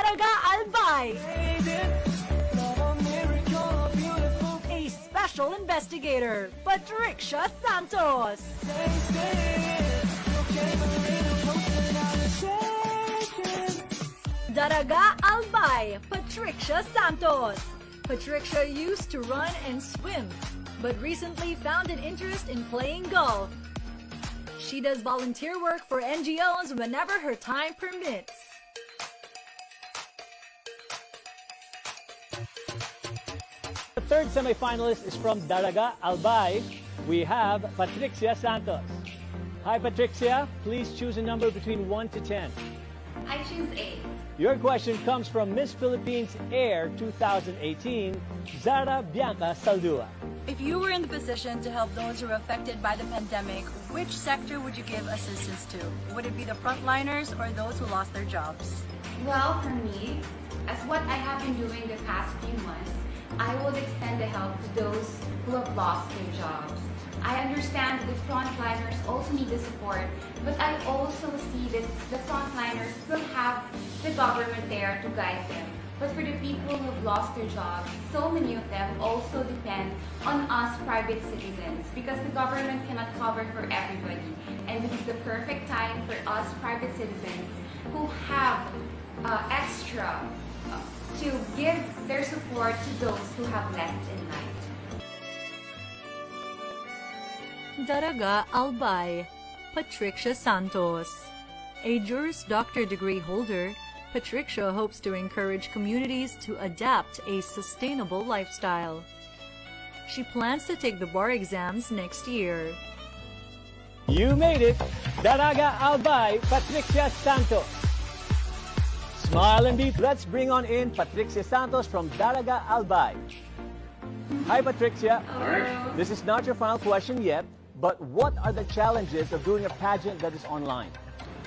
Daraga Albay, a special investigator, Patrixia Santos. Daraga Albay, Patrixia Santos. Patrixia used to run and swim, but recently found an interest in playing golf. She does volunteer work for NGOs whenever her time permits. The third semifinalist is from Daraga Albay. We have Patrixia Santos. Hi Patrixia, please choose a number between 1 to 10. I choose A. Your question comes from Miss Philippines Air 2018, Zara Bianca Saldua. If you were in the position to help those who are affected by the pandemic, which sector would you give assistance to? Would it be the frontliners or those who lost their jobs? Well, for me, as what I have been doing the past few months, I will extend the help to those who have lost their jobs. I understand that the frontliners also need the support, but I also see that the frontliners will have the government there to guide them. But for the people who have lost their jobs, so many of them also depend on us private citizens because the government cannot cover for everybody. And this is the perfect time for us private citizens who have extra to give their support to those who have less in life. Daraga Albay, Patrixia Santos. A Juris Doctor degree holder, Patrixia hopes to encourage communities to adapt a sustainable lifestyle. She plans to take the bar exams next year. You made it! Daraga Albay, Patrixia Santos. Smile and beat. Let's bring on in Patrixia Santos from Daraga Albay. Hi Patrixia. Hello. This is not your final question yet, but what are the challenges of doing a pageant that is online?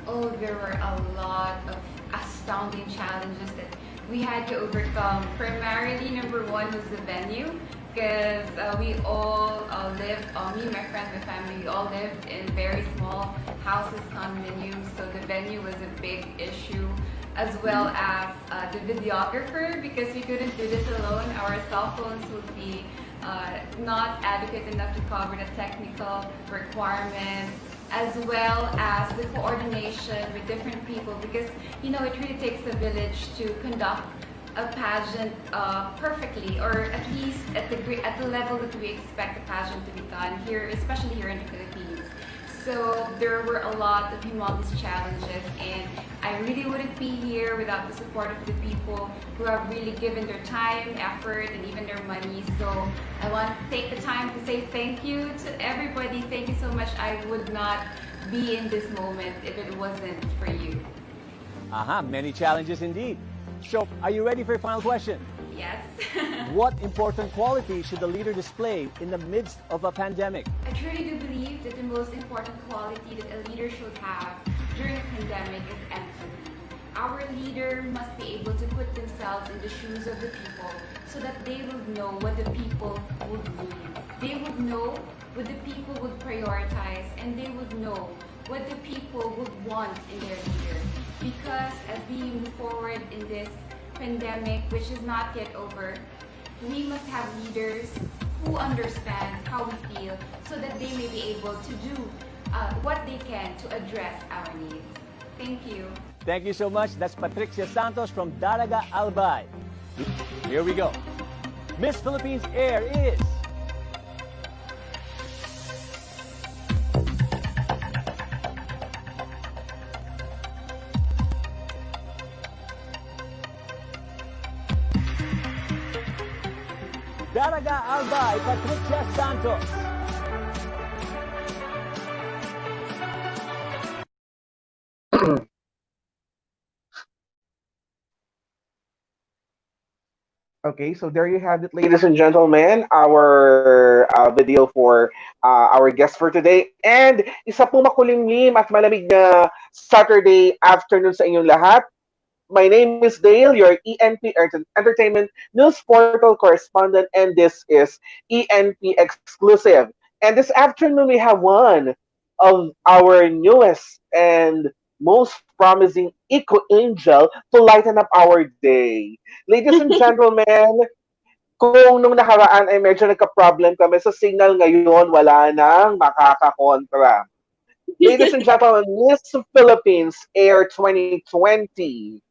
Oh, there were a lot of astounding challenges that we had to overcome. Primarily, number one was the venue, because we all lived, me, my friends, my family, we all lived in very small houses, condominiums, so the venue was a big issue, as well as the videographer, because we couldn't do this alone. Our cell phones would be not adequate enough to cover the technical requirements, as well as the coordination with different people, because you know it really takes a village to conduct a pageant perfectly, or at least at the level that we expect a pageant to be done here, especially here in the Philippines. So there were a lot of humongous challenges, and I really wouldn't be here without the support of the people who have really given their time, effort, and even their money. So I want to take the time to say thank you to everybody. Thank you so much. I would not be in this moment if it wasn't for you. Many challenges indeed. So, are you ready for your final question? Yes. What important quality should the leader display in the midst of a pandemic? I truly do believe that the most important quality that a leader should have during a pandemic is empathy. Our leader must be able to put themselves in the shoes of the people so that they would know what the people would need. They would know what the people would prioritize, and they would know what the people would want in their leader. Because as we move forward in this pandemic, which is not yet over, we must have leaders who understand how we feel so that they may be able to do what they can to address our needs. Thank you. Thank you so much. That's Patrixia Santos from Daraga Albay. Here we go. Miss Philippines Air is... Daraga Albay, Patrixia Santos. Okay, so there you have it, ladies and gentlemen, our video for our guest for today. And isa po makulimlim at malamig na Saturday afternoon sa inyong lahat. My name is Dale, your ENP Entertainment News Portal correspondent, and this is ENP Exclusive. And this afternoon, we have one of our newest and most promising eco-angel to lighten up our day. Ladies and gentlemen, kung nung nakaraan ay medyo nagka-problem kami sa signal, ngayon wala nang makakakontra. Ladies and gentlemen, Miss Philippines Air 2020.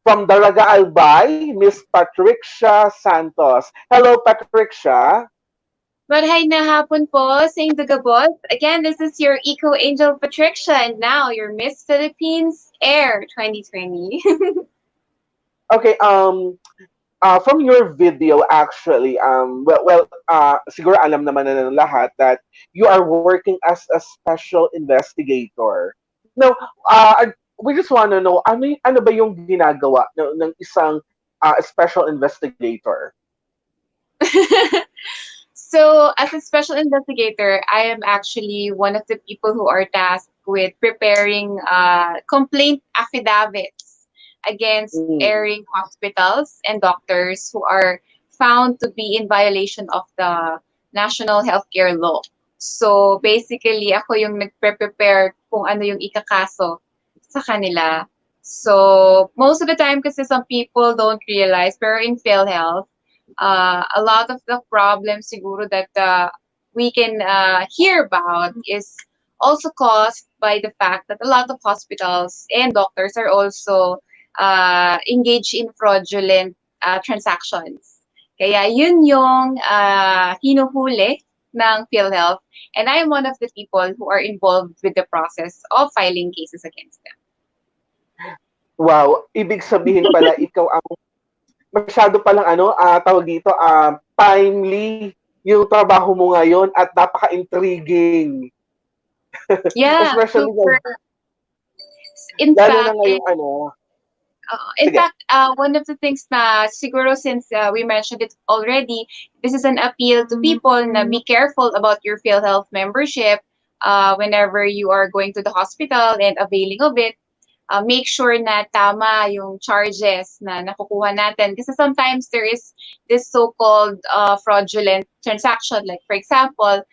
From Daraga Albay, Miss Patrixia Santos. Hello, Patrixia. Marhay na hapon po sa Indugabot. Again, this is your Eco Angel Patrixia and now your Miss Philippines Air 2020. Okay, from your video, actually, siguro alam naman na ng lahat that you are working as a special investigator. Now, we just want to know, ano ba yung ginagawa ng isang special investigator? So, as a special investigator, I am actually one of the people who are tasked with preparing complaint affidavits against erring hospitals and doctors who are found to be in violation of the national healthcare law. So, basically, ako yung nagpre-prepare kung ano yung ikakaso sa kanila. So, most of the time kasi some people don't realize, pero in PhilHealth, a lot of the problems siguro that we can hear about is also caused by the fact that a lot of hospitals and doctors are also engaged in fraudulent transactions. Kaya yun yung hinuhuli ng PhilHealth, and I am one of the people who are involved with the process of filing cases against them. Wow, ibig sabihin pala ikaw ang masyado palang tawag dito, timely yung trabaho mo ngayon at napaka-intriguing. Yeah, Especially super. In lalo na fact, ngayong in Sige. fact, one of the things na siguro since we mentioned it already, this is an appeal to people na be careful about your PhilHealth membership whenever you are going to the hospital and availing of it. Make sure na tama yung charges na nakukuha natin. Kasi sometimes there is this so-called fraudulent transaction. Like for example,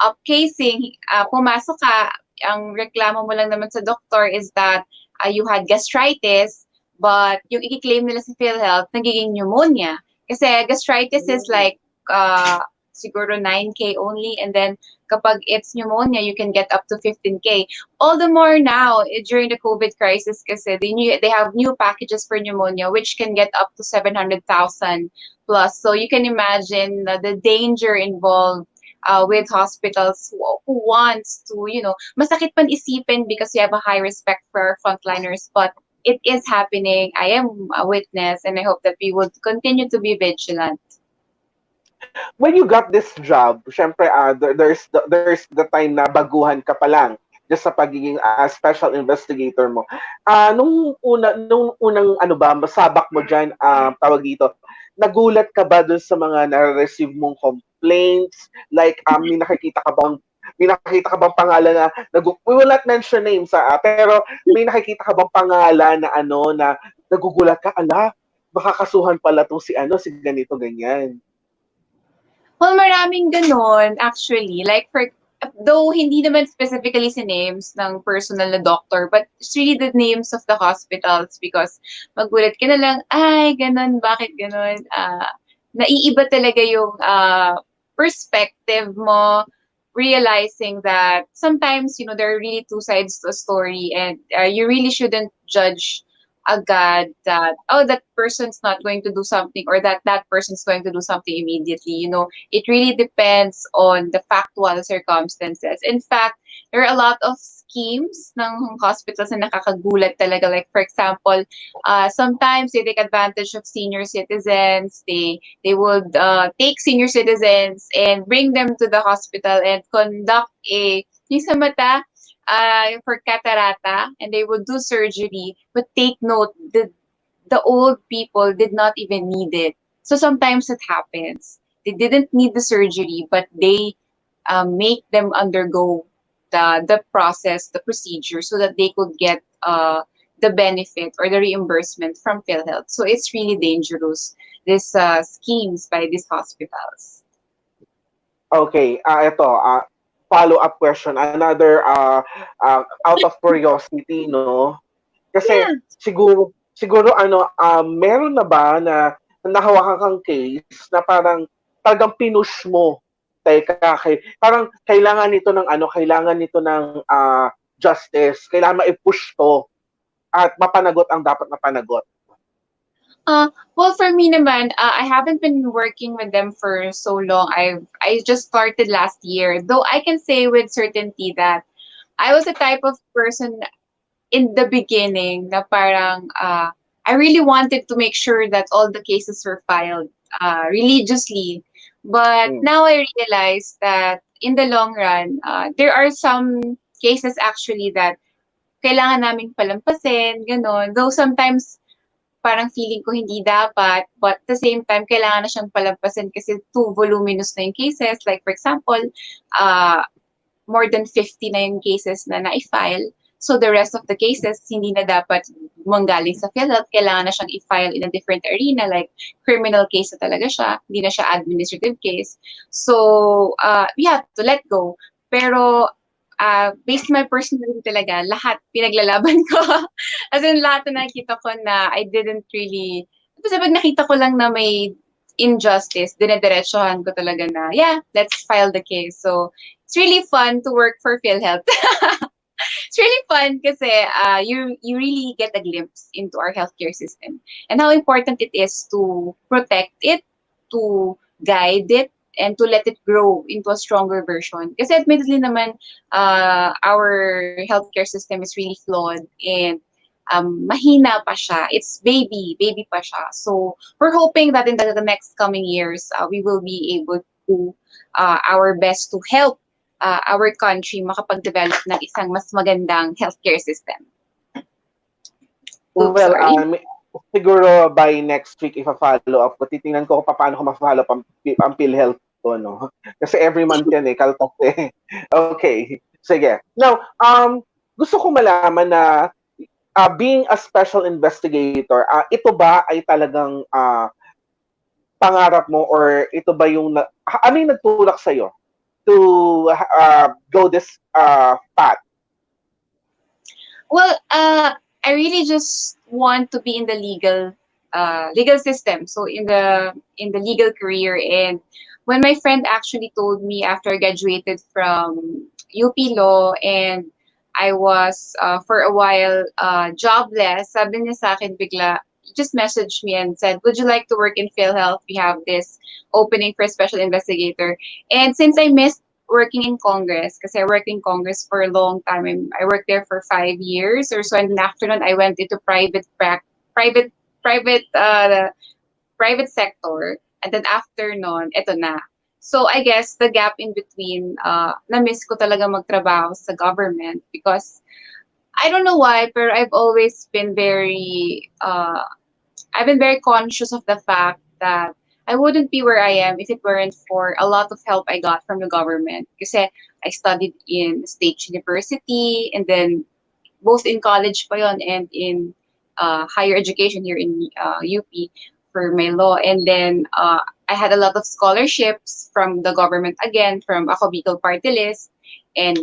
upcasing, pumasok ka, ang reklamo mo lang naman sa doctor is that you had gastritis, but yung i-claim nila sa PhilHealth, nagiging pneumonia. Kasi gastritis is like siguro 9K only, and then kapag it's pneumonia, you can get up to 15K. All the more now, during the COVID crisis kasi, they have new packages for pneumonia, which can get up to 700,000 plus. So you can imagine the danger involved with hospitals who wants to, masakit pan isipin because we have a high respect for our frontliners, but it is happening. I am a witness, and I hope that we would continue to be vigilant. When you got this job, syempre, there's the time na baguhan ka pa lang just sa pagiging special investigator mo. Nung unang sabak mo dyan, tawag dito, nagulat ka ba dun sa mga na-receive mong complaints? Like, may nakikita ka bang pangalan na, we will not mention names, pero may nakikita ka bang pangalan na na nagugulat ka, makakasuhan pala tong si ganito, ganyan. Well, maraming ganon, actually. Like, though hindi naman specifically si names ng personal na doctor, but it's really the names of the hospitals because magulat ka na lang, ay, ganon, bakit ganon? Naiiba talaga yung perspective mo, realizing that sometimes, there are really two sides to a story, and you really shouldn't judge agad that, that person's not going to do something, or that person's going to do something immediately. It really depends on the factual circumstances. In fact, there are a lot of schemes ng hospitals na nakakagulat talaga. Like for example, sometimes they take advantage of senior citizens. They would take senior citizens and bring them to the hospital and conduct yung sa mata, for catarata, and they would do surgery, but take note that the old people did not even need it. So sometimes it happens. They didn't need the surgery, but they make them undergo the process, the procedure, so that they could get the benefit or the reimbursement from PhilHealth. So it's really dangerous, these schemes by these hospitals. Okay, ito, follow-up question, another out of curiosity, no? Kasi Yeah. siguro ano, meron na ba na nahawakan kang case na parang talagang pinush mo? Teka, parang kailangan nito ng justice, kailangan ma-push to at mapanagot ang dapat mapanagot. Well, for me naman, I haven't been working with them for so long. I just started last year. Though I can say with certainty that I was the type of person in the beginning na parang I really wanted to make sure that all the cases were filed religiously. But Mm. now I realize that in the long run, there are some cases actually that kailangan naming palampasin, gano'n. Though sometimes parang feeling ko hindi dapat, but at the same time, kailangan na siyang palampasin kasi too voluminous na yung cases. Like for example, more than 50 na yung cases na na-file. So the rest of the cases, hindi na dapat manggaling sa PhilHealth. Kailangan na siyang i-file in a different arena, like criminal case na talaga siya. Hindi na siya administrative case. So we have to let go. Pero based on my personality talaga, lahat pinaglalaban ko. As in, lahat na nakita ko na I didn't really... Kasi pag nakita ko lang na may injustice, dinediretsohan ko talaga na, yeah, let's file the case. So, it's really fun to work for PhilHealth. It's really fun kasi you really get a glimpse into our healthcare system and how important it is to protect it, to guide it, and to let it grow into a stronger version. Kasi admittedly naman, our healthcare system is really flawed and mahina pa siya. It's baby pa siya. So we're hoping that in the next coming years, we will be able to our best to help our country makapag-develop ng isang mas magandang healthcare system. Well, siguro by next week, ipa-follow up ko. Titingnan ko kung paano ko ma-follow up ang PhilHealth ko, no? Kasi every month yan kaltas eh. Okay, sige. Now, gusto ko malaman na being a special investigator, ito ba ay talagang pangarap mo or ito ba yung ano yung nagtulak sa'yo to go this path? Well, I really just want to be in the legal system, so in the legal career. And when my friend actually told me after I graduated from UP Law and I was for a while jobless, sabi niya sa akin bigla, just messaged me and said, would you like to work in PhilHealth? We have this opening for a special investigator. And since I missed working in Congress, because I worked in Congress for a long time, I worked there for 5 years or so, and then after that I went into private sector, and then after nun, eto na. So I guess the gap in between, na-miss ko talaga magtrabaho sa government because I don't know why, but I've always been very conscious of the fact that I wouldn't be where I am if it weren't for a lot of help I got from the government. Kasi I studied in State University and then both in college pa yon and in higher education here in UP for my law. And then I had a lot of scholarships from the government again, from Ako Bicol Party List and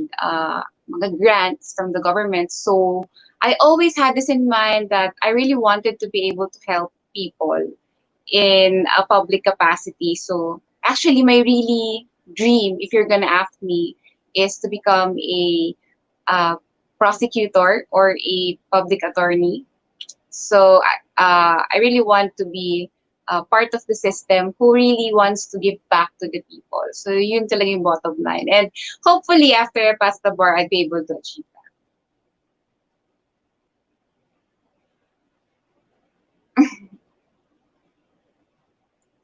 mga grants from the government. So I always had this in mind that I really wanted to be able to help people in a public capacity. So actually my really dream, if you're gonna ask me, is to become a prosecutor or a public attorney. So I really want to be part of the system who really wants to give back to the people. So yun talaga yung bottom line. And hopefully after I pass the bar, I'd be able to achieve that.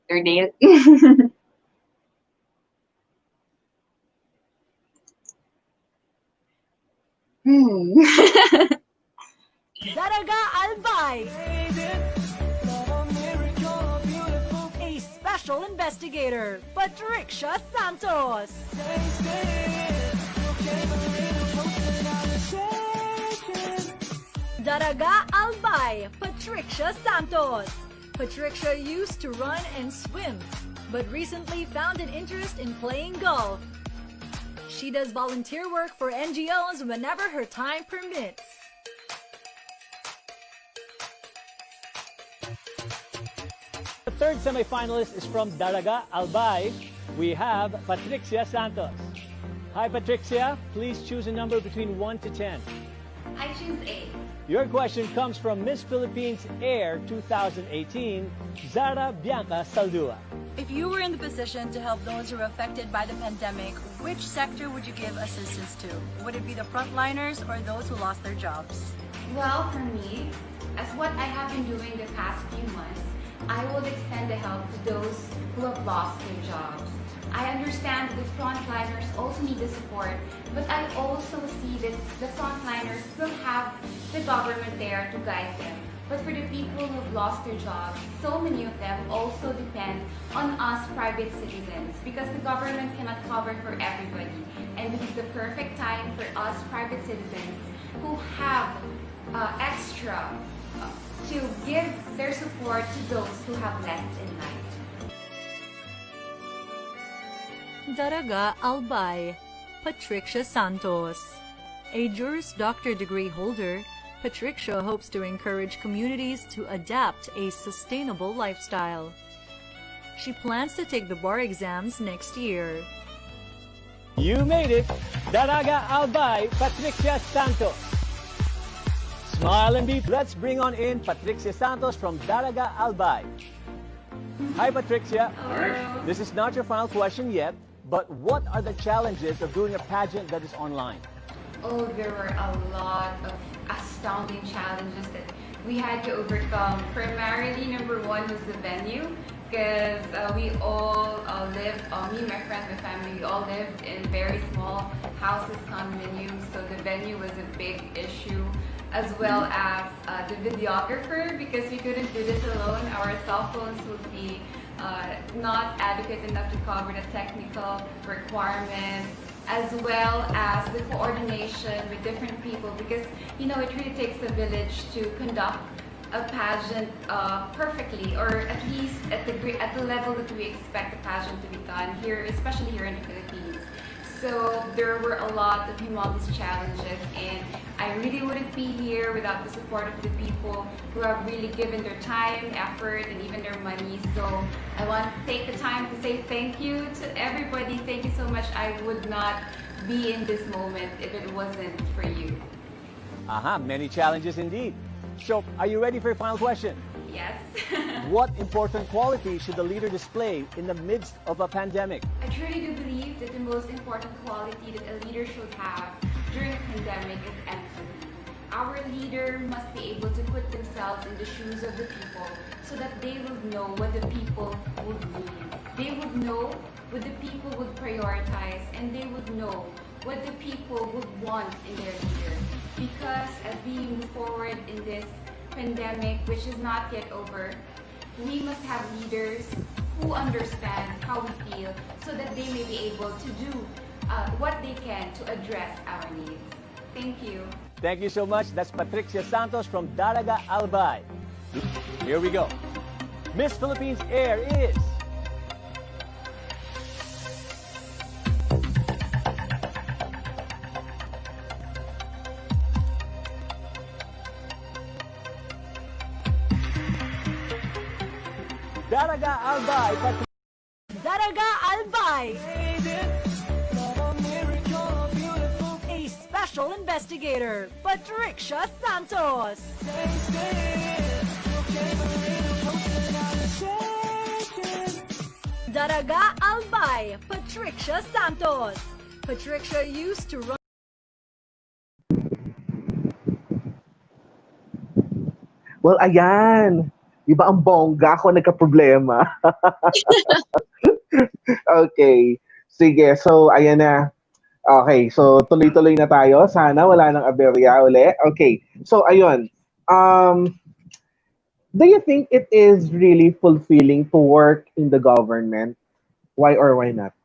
Third day. Daraga Albay, a special investigator, Patrixia Santos. Daraga Albay, Patrixia Santos. Patrixia used to run and swim, but recently found an interest in playing golf. She does volunteer work for NGOs whenever her time permits. The third semifinalist is from Daraga, Albay. We have Patrixia Santos. Hi, Patrixia. Please choose a number between 1 to 10. I choose A. Your question comes from Miss Philippines Air 2018, Zara Bianca Saldua. If you were in the position to help those who are affected by the pandemic, which sector would you give assistance to? Would it be the frontliners or those who lost their jobs? Well, for me, as what I have been doing the past few months, I will extend the help to those who have lost their jobs. I understand that the frontliners also need the support, but I also see that the frontliners will have the government there to guide them. But for the people who have lost their jobs, so many of them also depend on us private citizens because the government cannot cover for everybody. And this is the perfect time for us private citizens who have extra to give their support to those who have less in life. Daraga Albay, Patrixia Santos. A Juris Doctor degree holder, Patrixia hopes to encourage communities to adapt a sustainable lifestyle. She plans to take the bar exams next year. You made it! Daraga Albay, Patrixia Santos. Smile and beat. Let's bring on in Patrixia Santos from Daraga Albay. Hi, Patrixia. Hello. This is not your final question yet, but what are the challenges of doing a pageant that is online? Oh, there were a lot of astounding challenges that we had to overcome. Primarily, number one was the venue, because we all lived, me, my friends, my family, we all lived in very small houses, condominiums, so the venue was a big issue, as well as the videographer, because we couldn't do this alone. Our cell phones would be not adequate enough to cover the technical requirements, as well as the coordination with different people, because you know it really takes a village to conduct a pageant perfectly, or at least at the level that we expect the pageant to be done here, especially here in the Philippines. So there were a lot of humongous challenges, and I really wouldn't be here without the support of the people who have really given their time, effort, and even their money. So I want to take the time to say thank you to everybody. Thank you so much. I would not be in this moment if it wasn't for you. Many challenges indeed. So, are you ready for your final question? Yes. What important quality should the leader display in the midst of a pandemic? I truly do believe that the most important quality that a leader should have during a pandemic is empathy. Our leader must be able to put themselves in the shoes of the people so that they would know what the people would need. They would know what the people would prioritize, and they would know what the people would want in their leader. Because as we move forward in this pandemic, which is not yet over, we must have leaders who understand how we feel so that they may be able to do what they can to address our needs. Thank you. Thank you so much. That's Patrixia Santos from Daraga Albay. Here we go. Miss Philippines Air is... Daraga Albay. Daraga Albay, a special investigator, Patrixia Santos. Daraga Albay, Patrixia Santos. Patrixia used to run. Well, ayan. Di ba ang bongga ako nagka-problema? Okay. Sige, so ayan na. Okay, so tuloy-tuloy na tayo. Sana wala nang aberya uli. Okay, so ayun. Do you think it is really fulfilling to work in the government? Why or why not?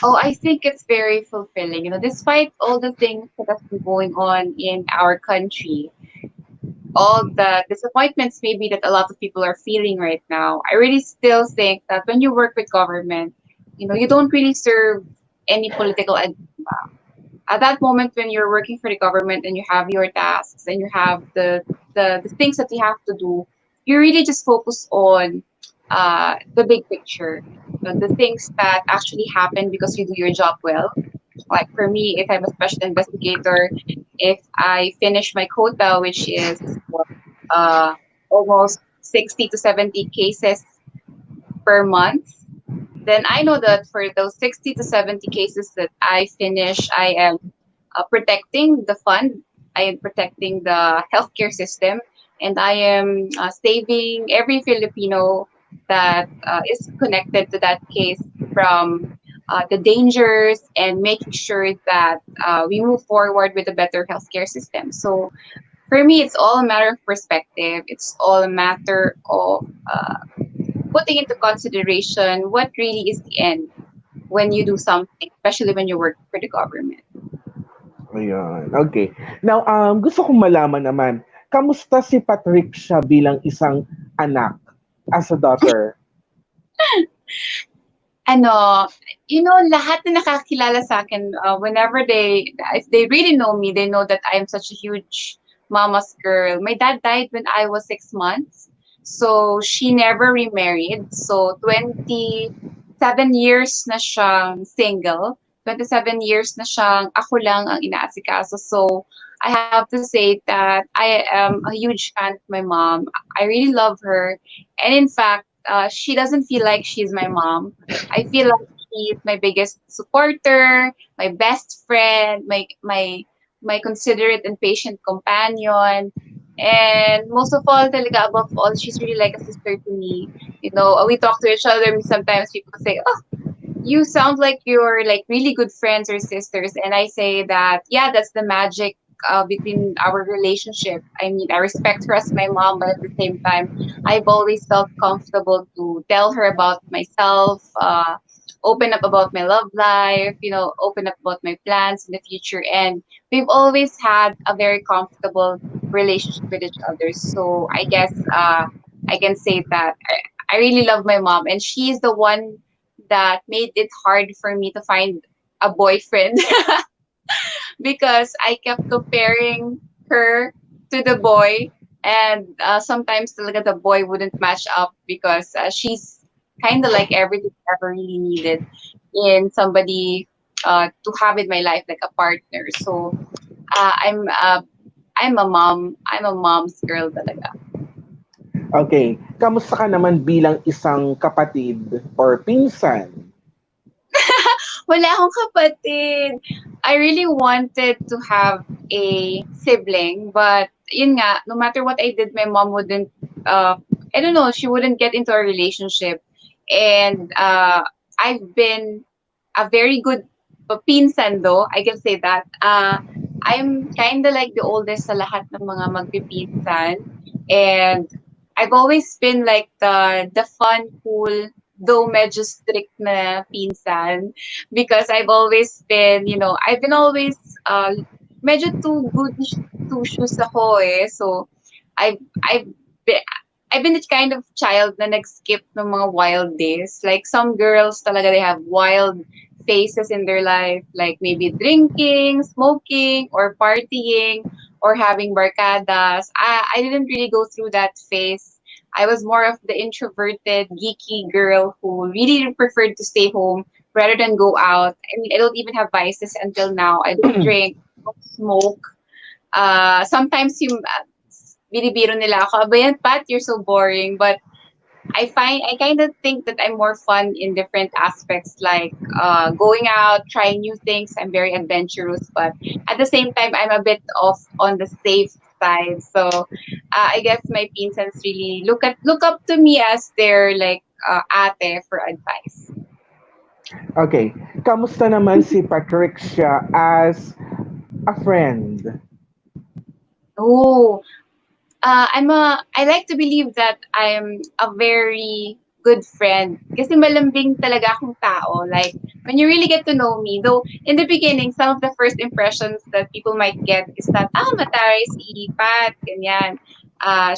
Oh, I think it's very fulfilling. You know, despite all the things that have been going on in our country, all the disappointments maybe that a lot of people are feeling right now, I really still think that when you work with government, you know, you don't really serve any political agenda. At that moment when you're working for the government and you have your tasks and you have the things that you have to do, you really just focus on the big picture, the things that actually happen because you do your job well. Like for me, if I'm a special investigator, if I finish my quota, which is what, uh, almost 60 to 70 cases per month, then I know that for those 60 to 70 cases that I finish, I am protecting the fund, I am protecting the healthcare system, and I am saving every Filipino that is connected to that case from the dangers and making sure that we move forward with a better healthcare system. So for me, it's all a matter of perspective. It's all a matter of putting into consideration what really is the end when you do something, especially when you work for the government. Ayun, okay. Now, gusto kong malaman naman, kamusta si Patricia bilang isang anak as a daughter? Ano, lahat na nakakilala sa akin, whenever if they really know me, they know that I am such a huge mama's girl. My dad died when I was 6 months, so she never remarried. So 27 years na siyang single, 27 years na siyang ako lang ang inaasikaso. So I have to say that I am a huge fan of my mom. I really love her, and in fact, she doesn't feel like she's my mom. I feel like she's my biggest supporter, my best friend, my considerate and patient companion. And most of all, talaga above all, she's really like a sister to me. We talk to each other. Sometimes people say, "Oh, you sound like you're like really good friends or sisters," and I say that, yeah, that's the magic between our relationship. I mean, I respect her as my mom, but at the same time, I've always felt comfortable to tell her about myself, open up about my love life, open up about my plans in the future, and we've always had a very comfortable relationship with each other. So I guess I can say that I really love my mom, and she's the one that made it hard for me to find a boyfriend because I kept comparing her to the boy, and sometimes talaga the boy wouldn't match up because she's kind of like everything I ever really needed in somebody to have in my life, like a partner. So uh, I'm uh, I'm a mom. I'm a mom's girl talaga. Okay, kamusta ka naman bilang isang kapatid or pinsan? Wala akong kapatid. I really wanted to have a sibling, but yun nga, no matter what I did, my mom wouldn't, I don't know, she wouldn't get into a relationship. And I've been a very good pinsan though, I can say that. I'm kind of like the oldest sa lahat ng mga magpipinsan. And I've always been like the fun, cool, though medyo strict na pinsan because I've always been, I've been always medyo too good to shoes ako eh. So I've I've been I've been the kind of child na nag-skip ng mga wild days. Like some girls talaga they have wild phases in their life, like maybe drinking, smoking, or partying, or having barcadas. I didn't really go through that phase. I was more of the introverted, geeky girl who really preferred to stay home rather than go out. I mean, I don't even have vices until now. I don't drink, don't smoke. Sometimes yung binibiro nila ako, "Aba yan, Pat, you're so boring." But I kind of think that I'm more fun in different aspects, like going out, trying new things. I'm very adventurous, but at the same time, I'm a bit off on the safe side. So I guess my pinsans really look up to me as their like ate for advice. Okay, kamusta naman si Patrixia as a friend? Oh, I like to believe that I'm a very good friend. Kasi malambing talaga akong tao. Like, when you really get to know me, though in the beginning, some of the first impressions that people might get is that, mataray si Pat, ganyan.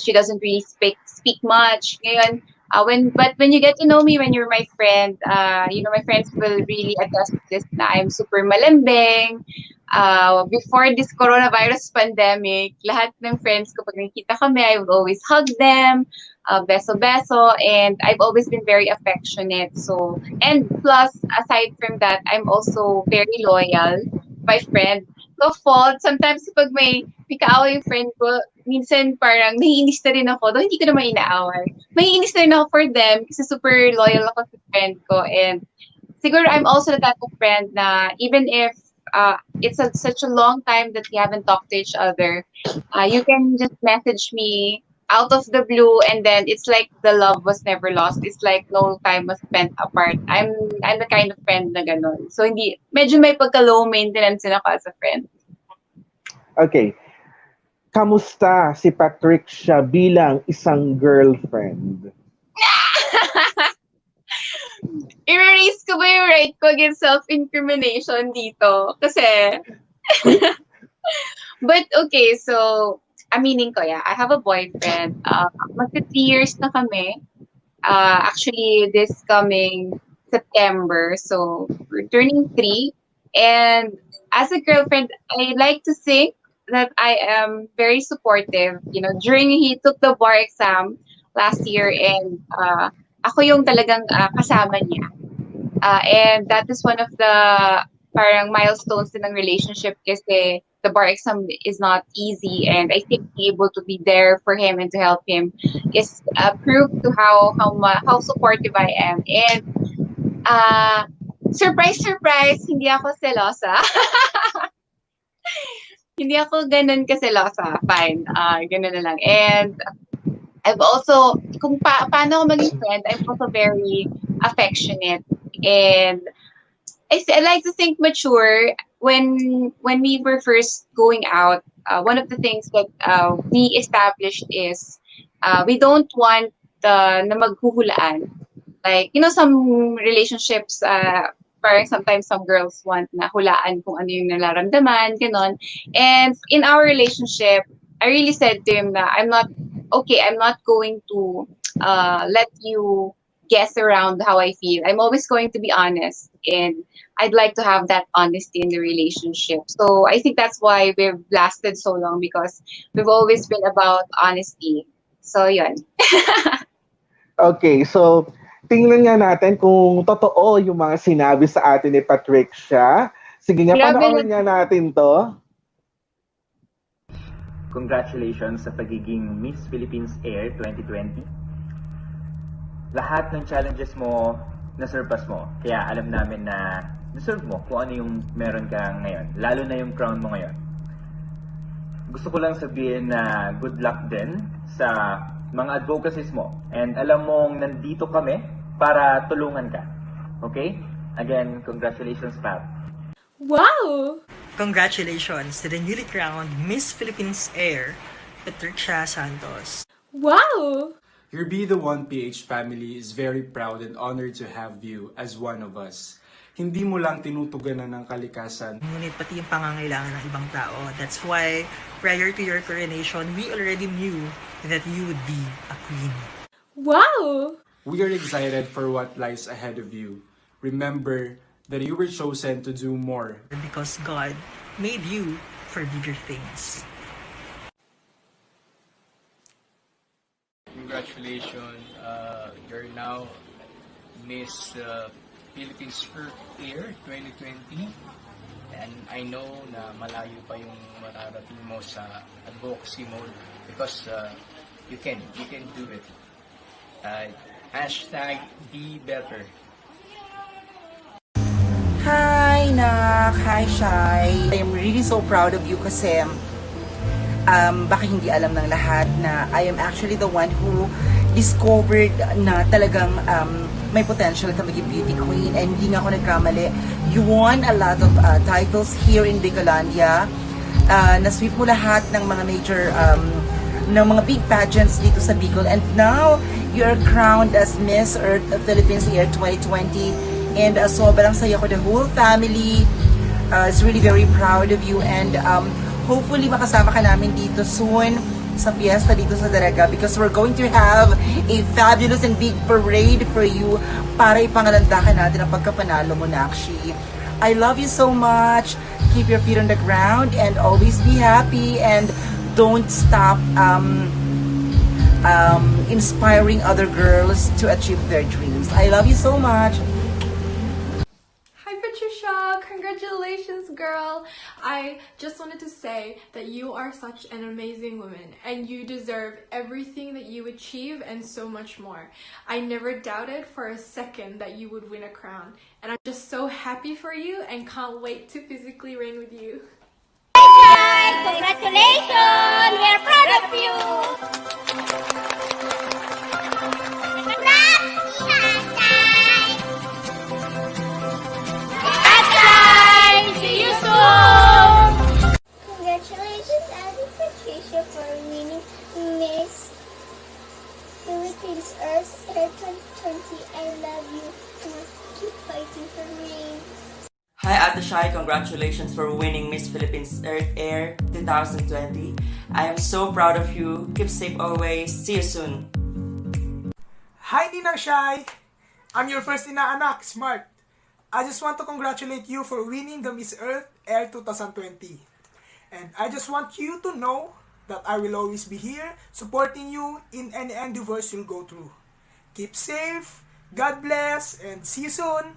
She doesn't really speak much. Ngayon, But when you get to know me, when you're my friend, my friends will really attest to this na I'm super malambing. Before this coronavirus pandemic, lahat ng friends ko, pag nakikita kami, I would always hug them, beso-beso, and I've always been very affectionate. So, and plus, aside from that, I'm also very loyal. My friend, no fault. Sometimes pag may kaaway yung friend ko, minsan parang naiinis na rin ako, though hindi ko naman inaaway. Maiinis na rin ako for them kasi super loyal ako sa friend ko. And siguro I'm also the type of friend na even if it's such a long time that we haven't talked to each other, you can just message me out of the blue and then it's like the love was never lost. It's like no time was spent apart. I'm the kind of friend na ganun. So hindi, medyo may pagka low maintenance din ako as a friend. Okay. Kamusta si Patrixia bilang isang girlfriend? I-erase ko ba yung right ko against self-incrimination dito? Kasi, but okay, so, aminin ko, yeah, I have a boyfriend. Magta 3 years na kami. Actually, this coming September, so we're turning 3. And as a girlfriend, I like to think that I am very supportive. You know, during he took the bar exam last year and ako yung talagang kasama niya. And that is one of the parang milestones in ng relationship kasi the bar exam is not easy and I think being able to be there for him and to help him is proof to how supportive I am. And surprise, hindi ako selosa. Hindi ako ganun kaselosa. Fine. Ganun na lang. And I've also, kung paano ako maging friend, I'm also very affectionate. And I like to think mature. When we were first going out, one of the things that we established is we don't want na maghuhulaan. Like, you know, some relationships, parang sometimes some girls want na hulaan kung ano yung nararamdaman, ganon. And in our relationship, I really said to him na I'm not going to let you guess around how I feel. I'm always going to be honest. And I'd like to have that honesty in the relationship. So I think that's why we've lasted so long because we've always been about honesty. So yun. Okay, so tingnan nga natin kung totoo yung mga sinabi sa atin ni Patrixia. Sige nga, panoorin nga natin to. Congratulations sa pagiging Miss Philippines Air 2020. Lahat ng challenges mo, na-surpass mo. Kaya alam namin na deserve mo kung ano yung meron ka ngayon. Lalo na yung crown mo ngayon. Gusto ko lang sabihin na good luck din sa mga advocacies mo. And alam mong nandito kami para tulungan ka. Okay? Again, congratulations, Pat. Wow! Congratulations to the newly crowned Miss Philippines Air, Patrixia Santos. Wow! Your Be The One PH family is very proud and honored to have you as one of us. Hindi mo lang tinutuganan ng kalikasan, Ngunit pati yung pangangailangan ng ibang tao. That's why, prior to your coronation, we already knew that you would be a queen. Wow! We are excited for what lies ahead of you. Remember that you were chosen to do more. Because God made you for bigger things. Congratulations, you're now Miss Philippines Air 2020. And I know na malayo pa yung mararating mo sa advocacy mode because you can do it. Hashtag be better. Hi, Nak! Hi, Shai! I'm really so proud of you kasi baka hindi alam ng lahat na I am actually the one who discovered na talagang may potential ka maging beauty queen and hindi nga ako nagkamali. You won a lot of titles here in Bicolandia. Na-sweep mo lahat ng mga major ng mga big pageants dito sa Bicol and now you're crowned as Miss Earth Philippines Year 2020. And sobrang saya ko. The whole family is really very proud of you. And hopefully makasama ka namin dito soon sa fiesta dito sa Daraga because we're going to have a fabulous and big parade for you para ipangalandakan natin ang pagkapanalo mo, Nakshi. I love you so much. Keep your feet on the ground and always be happy and don't stop inspiring other girls to achieve their dreams. I love you so much. Hi Patricia, congratulations girl. I just wanted to say that you are such an amazing woman and you deserve everything that you achieve and so much more. I never doubted for a second that you would win a crown and I'm just so happy for you and can't wait to physically reign with you. Congratulations! We are proud of you! See you soon! Congratulations, Ate Patricia, for winning Miss Philippines Earth Air 2020. I love you and keep fighting for me. Hi Ate Shai, congratulations for winning Miss Philippines Earth Air 2020. I am so proud of you. Keep safe always. See you soon. Hi Ninang Shai! I'm your first inaanak, Smart. I just want to congratulate you for winning the Miss Earth Air 2020. And I just want you to know that I will always be here supporting you in any endeavors you'll go through. Keep safe, God bless, and see you soon!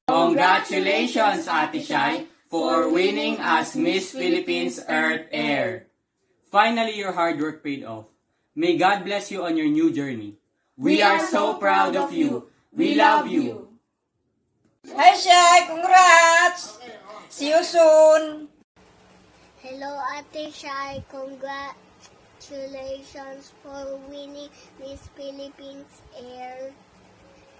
Congratulations, Ate Shai, for winning as Miss Philippines Earth Air. Finally, your hard work paid off. May God bless you on your new journey. We are so proud of you. We love you. Hi, Shai! Congrats! See you soon! Hello, Ate Shai. Congratulations for winning Miss Philippines Air.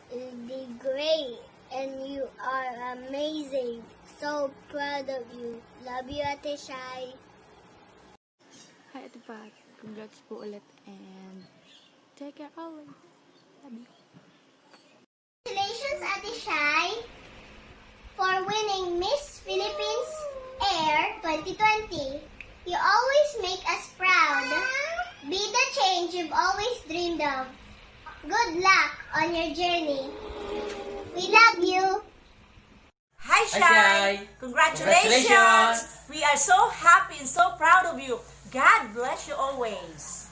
The great, and you are amazing. So proud of you. Love you, Ate Shai. Hi, Ate Pat. Congrats po ulit and take care always. Love you. Congratulations, Ate Shai, for winning Miss Philippines Air 2020. You always make us proud. Be the change you've always dreamed of. Good luck on your journey. We love you. Hi, Shai! Shai. Congratulations! We are so happy and so proud of you. God bless you always.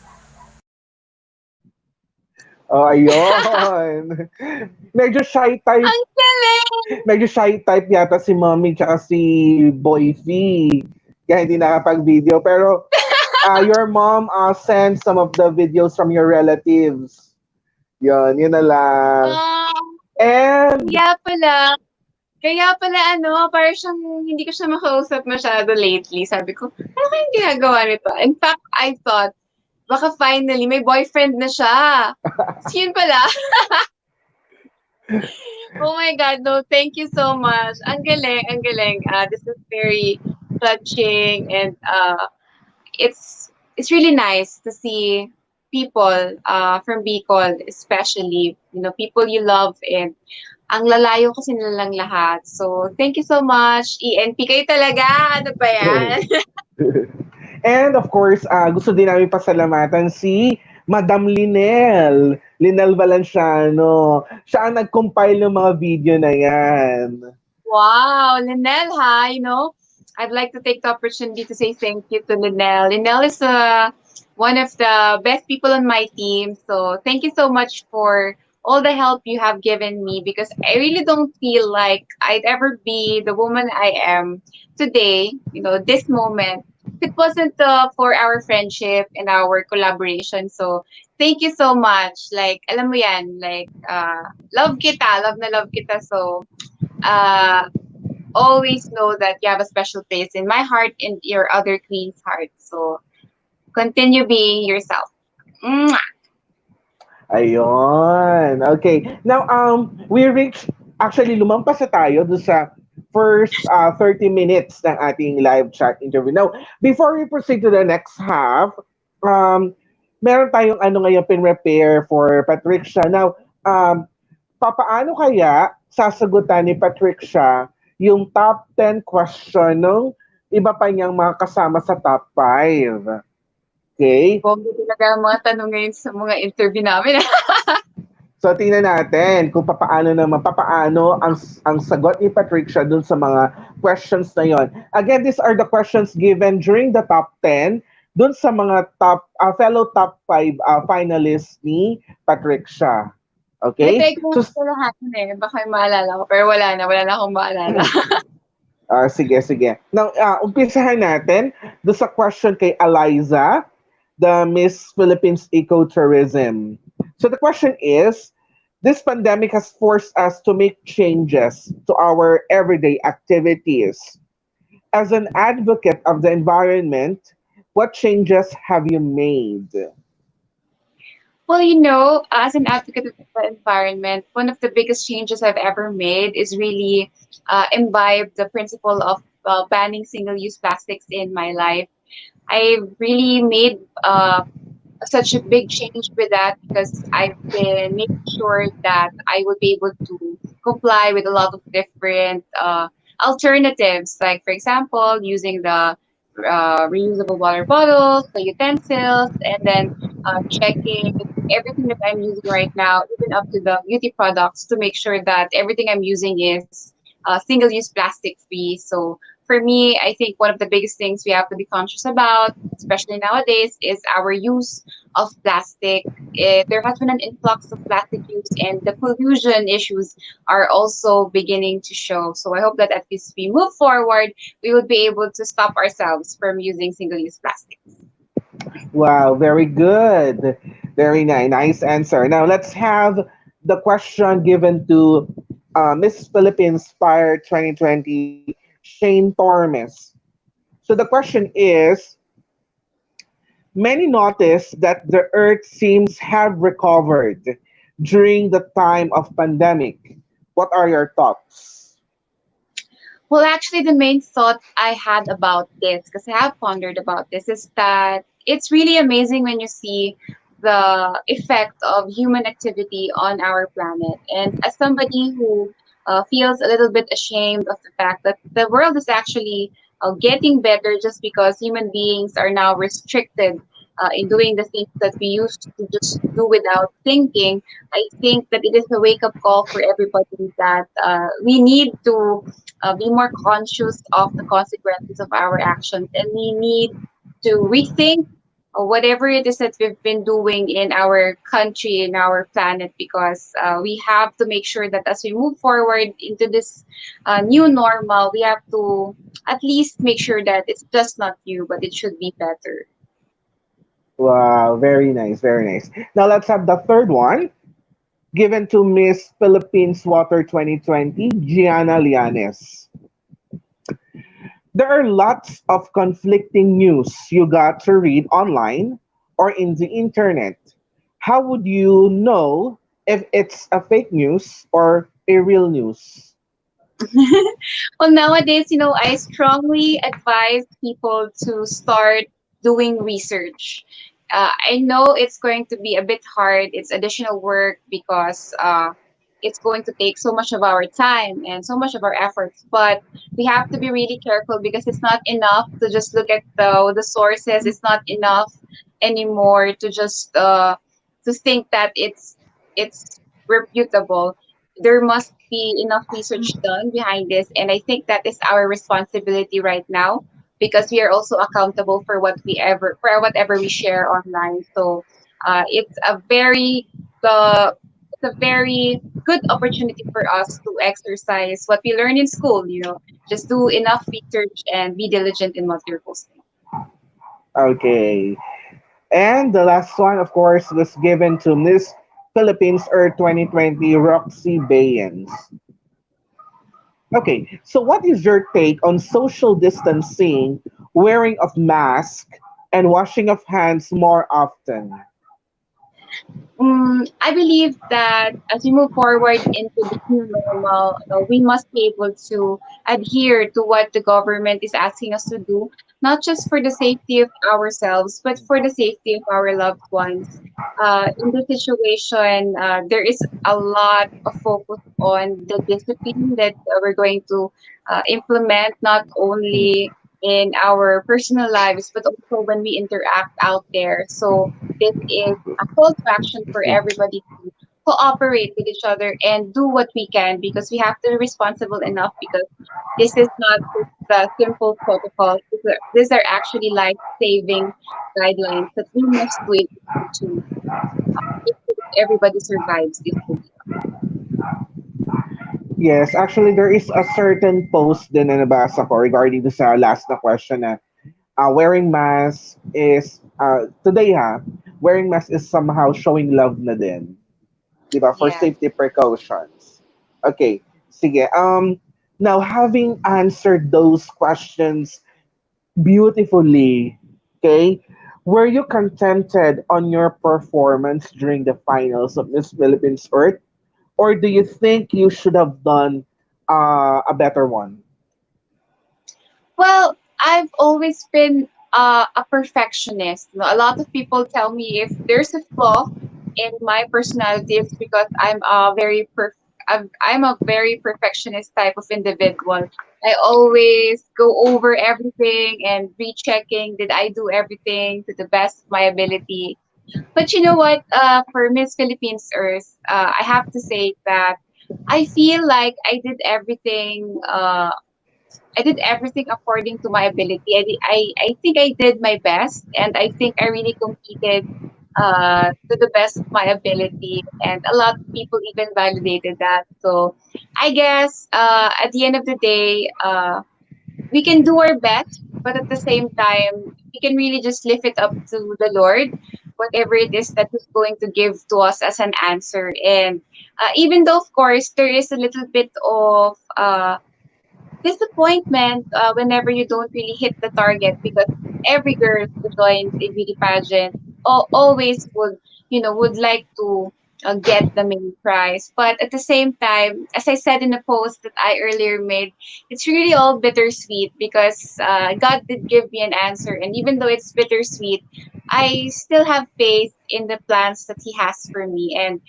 Oh, ayun. Medyo shy type. Ang galing! Medyo shy type yata si Mommy tsaka si Boyfie. Kaya hindi nakapag-video. Pero your mom sent some of the videos from your relatives. Yun na lang. And Kaya pala parang siyang, hindi ko siya makausap masyado lately. Sabi ko, ano kayang ginagawa nito? In fact, I thought, baka finally may boyfriend na siya. So, yun pala. Oh my God, no, thank you so much. Ang galing, ang galing. This is very touching and it's really nice to see people from Bicol, especially, people you love and ang lalayo kasi nilang lahat. So, thank you so much. ENP kayo talaga. Ano ba yan? And of course, gusto din namin pasalamatan si Madam Linel Valenciano. Siya ang nag-compile ng mga video na yan. Wow, Linel, hi. I'd like to take the opportunity to say thank you to Linel. Linel is one of the best people on my team. So, thank you so much for all the help you have given me because I really don't feel like I'd ever be the woman I am today, this moment. If it wasn't for our friendship and our collaboration. So, thank you so much. Like, alam mo yan, like, love na love kita. So, always know that you have a special place in my heart and your other queen's heart. So, continue being yourself. Mwah! Ayun. Okay. Now, we reached, actually, lumampas na tayo doon sa first 30 minutes ng ating live chat interview. Now, before we proceed to the next half, meron tayong ngayon pin-prepare for Patrixia. Now, papaano kaya sasagutan ni Patrixia yung top 10 question ng iba pa niyang mga kasama sa top 5? Okay? Bongga talaga ang mga tanong ngayon sa mga interview namin. So tingnan natin kung papaano ang sagot ni Patricia dun sa mga questions na yon. Again, these are the questions given during the top 10 dun sa mga fellow top 5 finalists ni Patricia. Okay? Try ko So sa lahat eh. Baka maalala ko. Pero wala na akong maalala. sige, sige. Now, umpisahan natin do sa question kay Eliza, the Miss Philippines Ecotourism. So the question is, this pandemic has forced us to make changes to our everyday activities. As an advocate of the environment, what changes have you made? Well, as an advocate of the environment, one of the biggest changes I've ever made is really imbibe the principle of banning single-use plastics in my life. I really made such a big change with that because I've been making sure that I would be able to comply with a lot of different alternatives, like for example, using the reusable water bottles, the utensils, and then checking everything that I'm using right now, even up to the beauty products, to make sure that everything I'm using is single-use plastic free. So for me, I think one of the biggest things we have to be conscious about, especially nowadays, is our use of plastic. There has been an influx of plastic use, and the pollution issues are also beginning to show. So I hope that as we move forward, we would be able to stop ourselves from using single-use plastic. Wow, very good. Very nice. Nice answer. Now let's have the question given to Miss Philippines Fire 2020, Shane Tormes. So the question is, many notice that the Earth seems have recovered during the time of pandemic. What are your thoughts? Well, actually, the main thought I had about this, because I have pondered about this, is that it's really amazing when you see the effect of human activity on our planet. And as somebody who feels a little bit ashamed of the fact that the world is actually getting better just because human beings are now restricted in doing the things that we used to just do without thinking, I think that it is a wake up call for everybody that we need to be more conscious of the consequences of our actions, and we need to rethink whatever it is that we've been doing in our country, in our planet, because we have to make sure that as we move forward into this new normal, we have to at least make sure that it's just not new, but it should be better. Wow, very nice, very nice. Now let's have the third one given to Miss Philippines Water 2020, Gianna Lianes. There are lots of conflicting news you got to read online or in the internet. How would you know if it's a fake news or a real news? Well, nowadays, I strongly advise people to start doing research. I know it's going to be a bit hard. It's additional work because it's going to take so much of our time and so much of our efforts. But we have to be really careful because it's not enough to just look at the sources. It's not enough anymore to just to think that it's reputable. There must be enough research done behind this, and I think that is our responsibility right now because we are also accountable for whatever we share online. So it's a very good opportunity for us to exercise what we learn in school. Just do enough research and be diligent in what you're posting. Okay. And the last one, of course, was given to Miss Philippines Earth 2020, Roxy Bayens. Okay, so what is your take on social distancing, wearing of mask, and washing of hands more often? I believe that as we move forward into the new normal, we must be able to adhere to what the government is asking us to do, not just for the safety of ourselves, but for the safety of our loved ones. In this situation, there is a lot of focus on the discipline that we're going to implement, not only in our personal lives, but also when we interact out there. So this is a call to action for everybody to cooperate with each other and do what we can, because we have to be responsible enough, because this is not just a simple protocol. These are actually life-saving guidelines that we must do in order to make sure that everybody survives this ordeal. Yes, actually there is a certain post din na nabasa ko regarding to sa last na question na wearing mask is today wearing mask is somehow showing love na din. 'Di ba? For Yeah. safety precautions. Okay. Sige. Now having answered those questions beautifully, okay? Were you contented on your performance during the finals of Miss Philippines Earth? Or do you think you should have done a better one? Well, I've always been a perfectionist. You know, a lot of people tell me if there's a flaw in my personality, it's because I'm a very perfectionist type of individual. I always go over everything and rechecking did I do everything to the best of my ability. But you know what? For Miss Philippines Earth, I have to say that I feel like I did everything according to my ability. I think I did my best, and I think I really competed to the best of my ability. And a lot of people even validated that. So I guess at the end of the day, we can do our best, but at the same time, we can really just lift it up to the Lord, whatever it is that He's going to give to us as an answer. And even though, of course, there is a little bit of disappointment whenever you don't really hit the target, because every girl who joins a beauty pageant always would like to get the main prize. But at the same time, as I said in the post that I earlier made, it's really all bittersweet, because God did give me an answer, and even though it's bittersweet, I still have faith in the plans that He has for me. And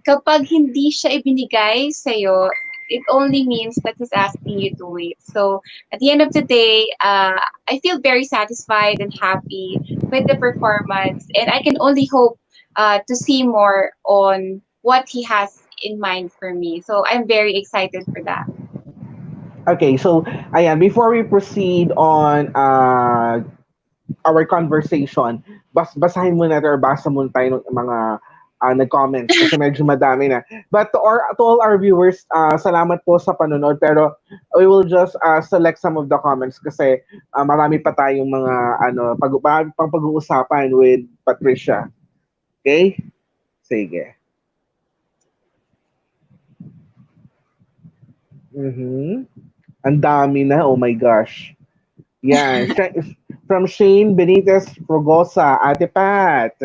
kapag hindi siya ibinigay sa'yo, it only means that He's asking you to wait. So at the end of the day, I feel very satisfied and happy with the performance, and I can only hope to see more on what He has in mind for me. So I'm very excited for that. Okay, so ayan, before we proceed on our conversation, basahin muna natin or basa muna tayo ng mga nag-comments kasi medyo madami na. But to all our viewers, salamat po sa panonood, pero we will just select some of the comments kasi marami pa tayong mga pag-uusapan with Patricia. Okay? Sige. Ang dami na, oh my gosh. Yan. From Shane Benitez Rogosa, Ate Pat.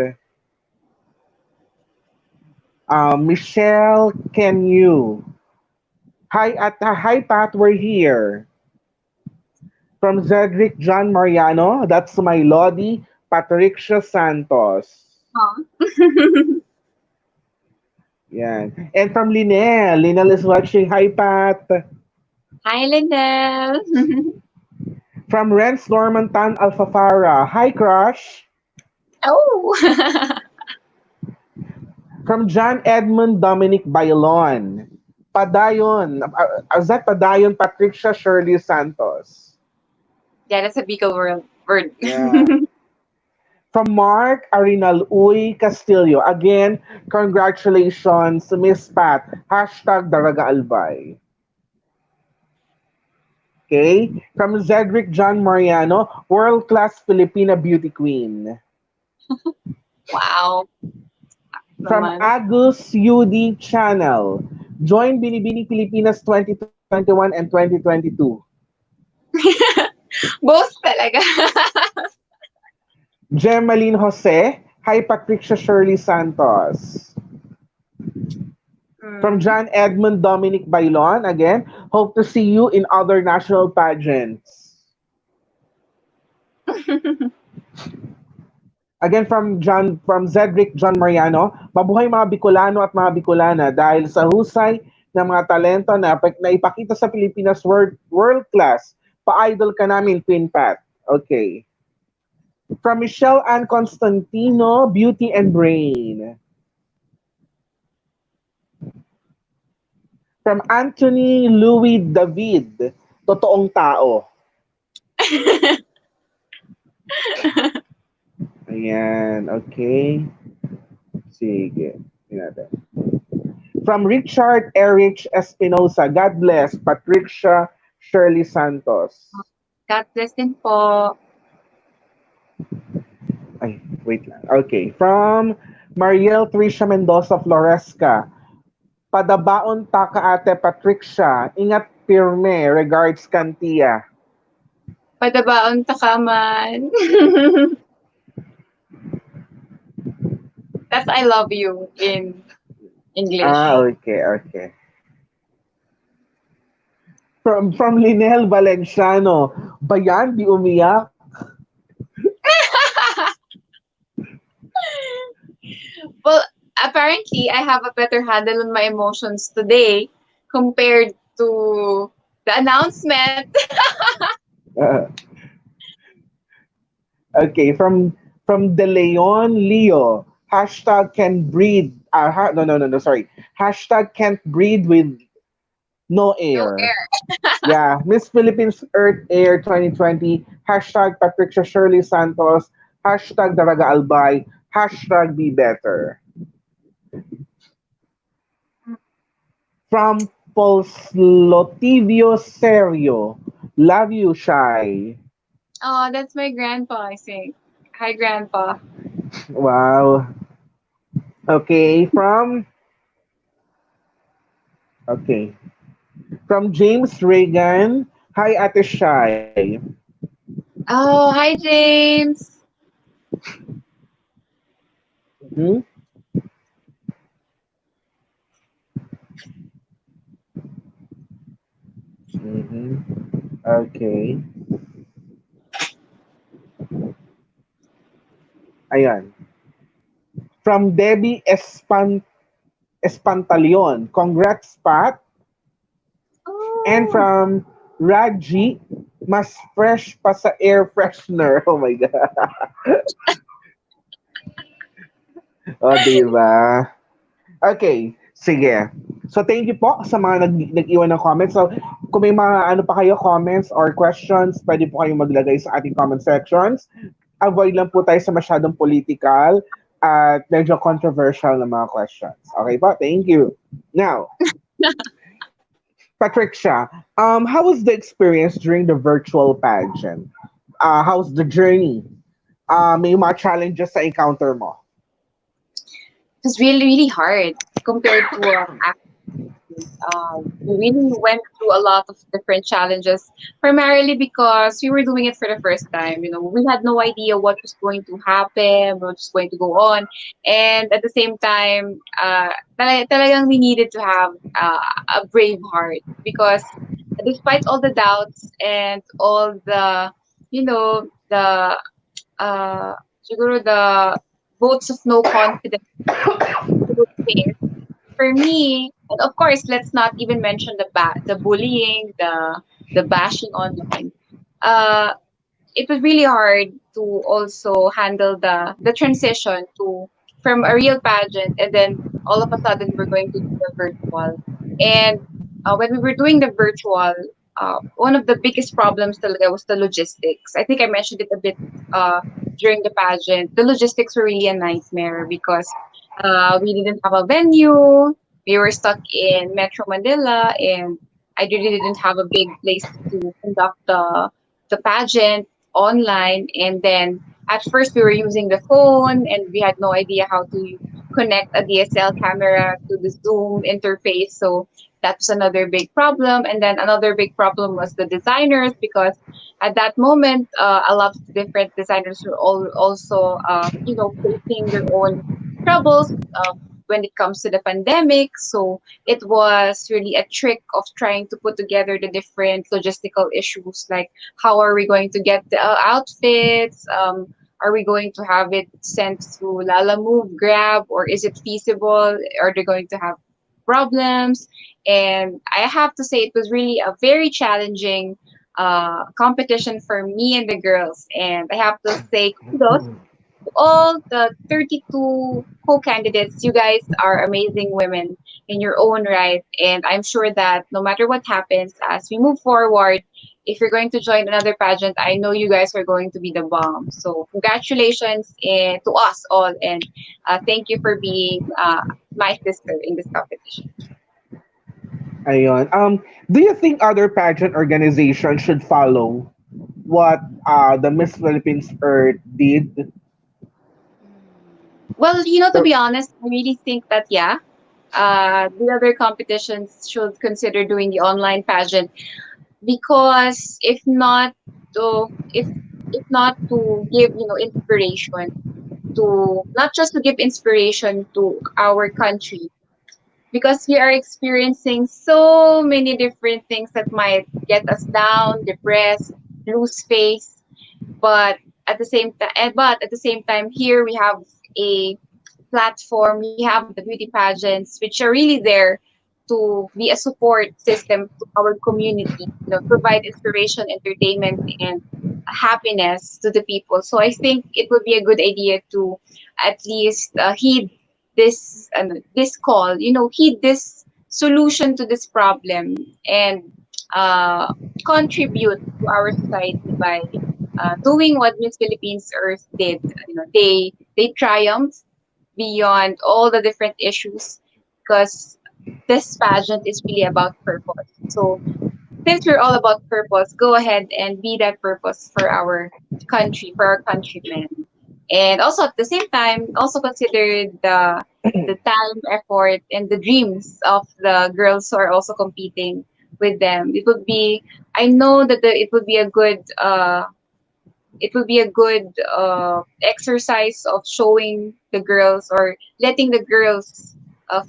Michelle, can you? Hi Pat, we're here. From Zedric John Mariano, that's my Lodi, Patrixia Santos. Huh? Yan. And from Linel. Linel is watching. Hi Pat. Hi, Lindell. From Renz Norman Tan Alfafara. Hi Crush. Oh. From John Edmund Dominic Bailon. Padayon. Is that Padayon Patricia Shirley Santos? Yeah, that's a big word. Yeah. From Mark Arinal Uy Castillo. Again, congratulations, Miss Pat. Hashtag Daraga Albay. Okay. From Zedric John Mariano, world-class Filipina beauty queen. Wow. From Agus UD Channel. Join Binibini Pilipinas 2021 and 2022. Both talaga. Gemaline Jose. Hi, Patricia Shirley Santos. From John Edmund Dominic Bailon. Again, hope to see you in other national pageants. Again, from Zedric John Mariano, mabuhay mga Bicolano at mga Bicolana dahil sa husay ng mga talento na ipakita sa Pilipinas world class Pa-idol ka namin, Queen Pat. Okay. From Michelle Ann Constantino, Beauty and Brain. From Anthony Louis David, Totoong Tao. Ayan, okay. Sige. Tingnan natin. From Richard Erich Espinosa, God bless, Patrixia Shirley Santos. God bless din po. Ay, wait lang. Okay. From Mariel Tricia Mendoza Floresca, padabaon ta ka ate Patrixia, ingat pirme, regards Kantia. Padabaon ta ka man. That's I love you in English. Okay, okay. From Linel Valenciano, bayan di umiyak. Well, apparently, I have a better handle on my emotions today compared to the announcement. Uh, okay, from De Leon Leo, hashtag can breathe. No, sorry. Hashtag can't breathe with no No air. air. Yeah, Miss Philippines Earth Air 2020, hashtag Patricia Shirley Santos, hashtag Daraga Albay, hashtag be better. From Polslotivio Serio, love you, Shy. Oh, that's my grandpa, I think. Hi, grandpa. Wow. Okay, okay. From James Reagan, hi Ate Shy. Oh, hi, James. Hmm? Mm-hmm. Okay. Ayan. From Debbie Espantalion, congrats Pat. And Oh, from Raji, mas fresh pa sa air freshener. Oh my God. O, diba? Okay, sige. So, thank you po sa mga nag-iwan ng comments. So, kung may mga ano pa kayo, comments or questions, pwede po kayong maglagay sa ating comment sections. Avoid lang po tayo sa masyadong political at medyo controversial na mga questions. Okay po? Thank you. Now, Patricia, how was the experience during the virtual pageant? How's the journey? May mga challenges sa encounter mo? it was really, really hard compared to we really went through a lot of different challenges, primarily because we were doing it for the first time. You know, we had no idea what was going to happen, what was going to go on, and at the same time, talagang we needed to have a brave heart because despite all the doubts and all the, you know, the siguro the votes of no confidence we would face for me, and of course, let's not even mention the bullying, the bashing online. Uh, it was really hard to also handle the transition to from a real pageant, and then all of a sudden we're going to do the virtual. And when we were doing the virtual, one of the biggest problems talaga was the logistics. I think I mentioned it a bit during the pageant. The logistics were really a nightmare because we didn't have a venue. We were stuck in Metro Manila, and I really didn't have a big place to conduct the pageant online. And then at first we were using the phone, and we had no idea how to connect a DSL camera to the Zoom interface. So that was another big problem. And then another big problem was the designers, because at that moment, a lot of different designers were also, facing their own troubles when it comes to the pandemic. So it was really a trick of trying to put together the different logistical issues, like how are we going to get the outfits? Are we going to have it sent through Lala Move, Grab, or is it feasible? Are they going to have problems? And I have to say, it was really a very challenging competition for me and the girls. And I have to say kudos to all the 32 co-candidates. You guys are amazing women in your own right. And I'm sure that no matter what happens as we move forward, if you're going to join another pageant, I know you guys are going to be the bomb. So congratulations to us all. And thank you for being my sister in this competition. Ayun. Do you think other pageant organizations should follow what the Miss Philippines Earth did? Well, to be honest, I really think that, yeah, the other competitions should consider doing the online pageant because if not to give inspiration to not just to give inspiration to our country because we are experiencing so many different things that might get us down, depressed, lose faith, but at the same time here we have a platform, we have the beauty pageants, which are really there to be a support system to our community, provide inspiration, entertainment, and happiness to the people. So I think it would be a good idea to at least heed this call, heed this solution to this problem, and uh, contribute to our society by doing what Miss Philippines Earth did. They triumphed beyond all the different issues because this pageant is really about purpose. So since we're all about purpose, go ahead and be that purpose for our country, for our countrymen. And also at the same time, also consider the time, effort, and the dreams of the girls who are also competing with them. I know that it would be a good exercise of showing the girls or letting the girls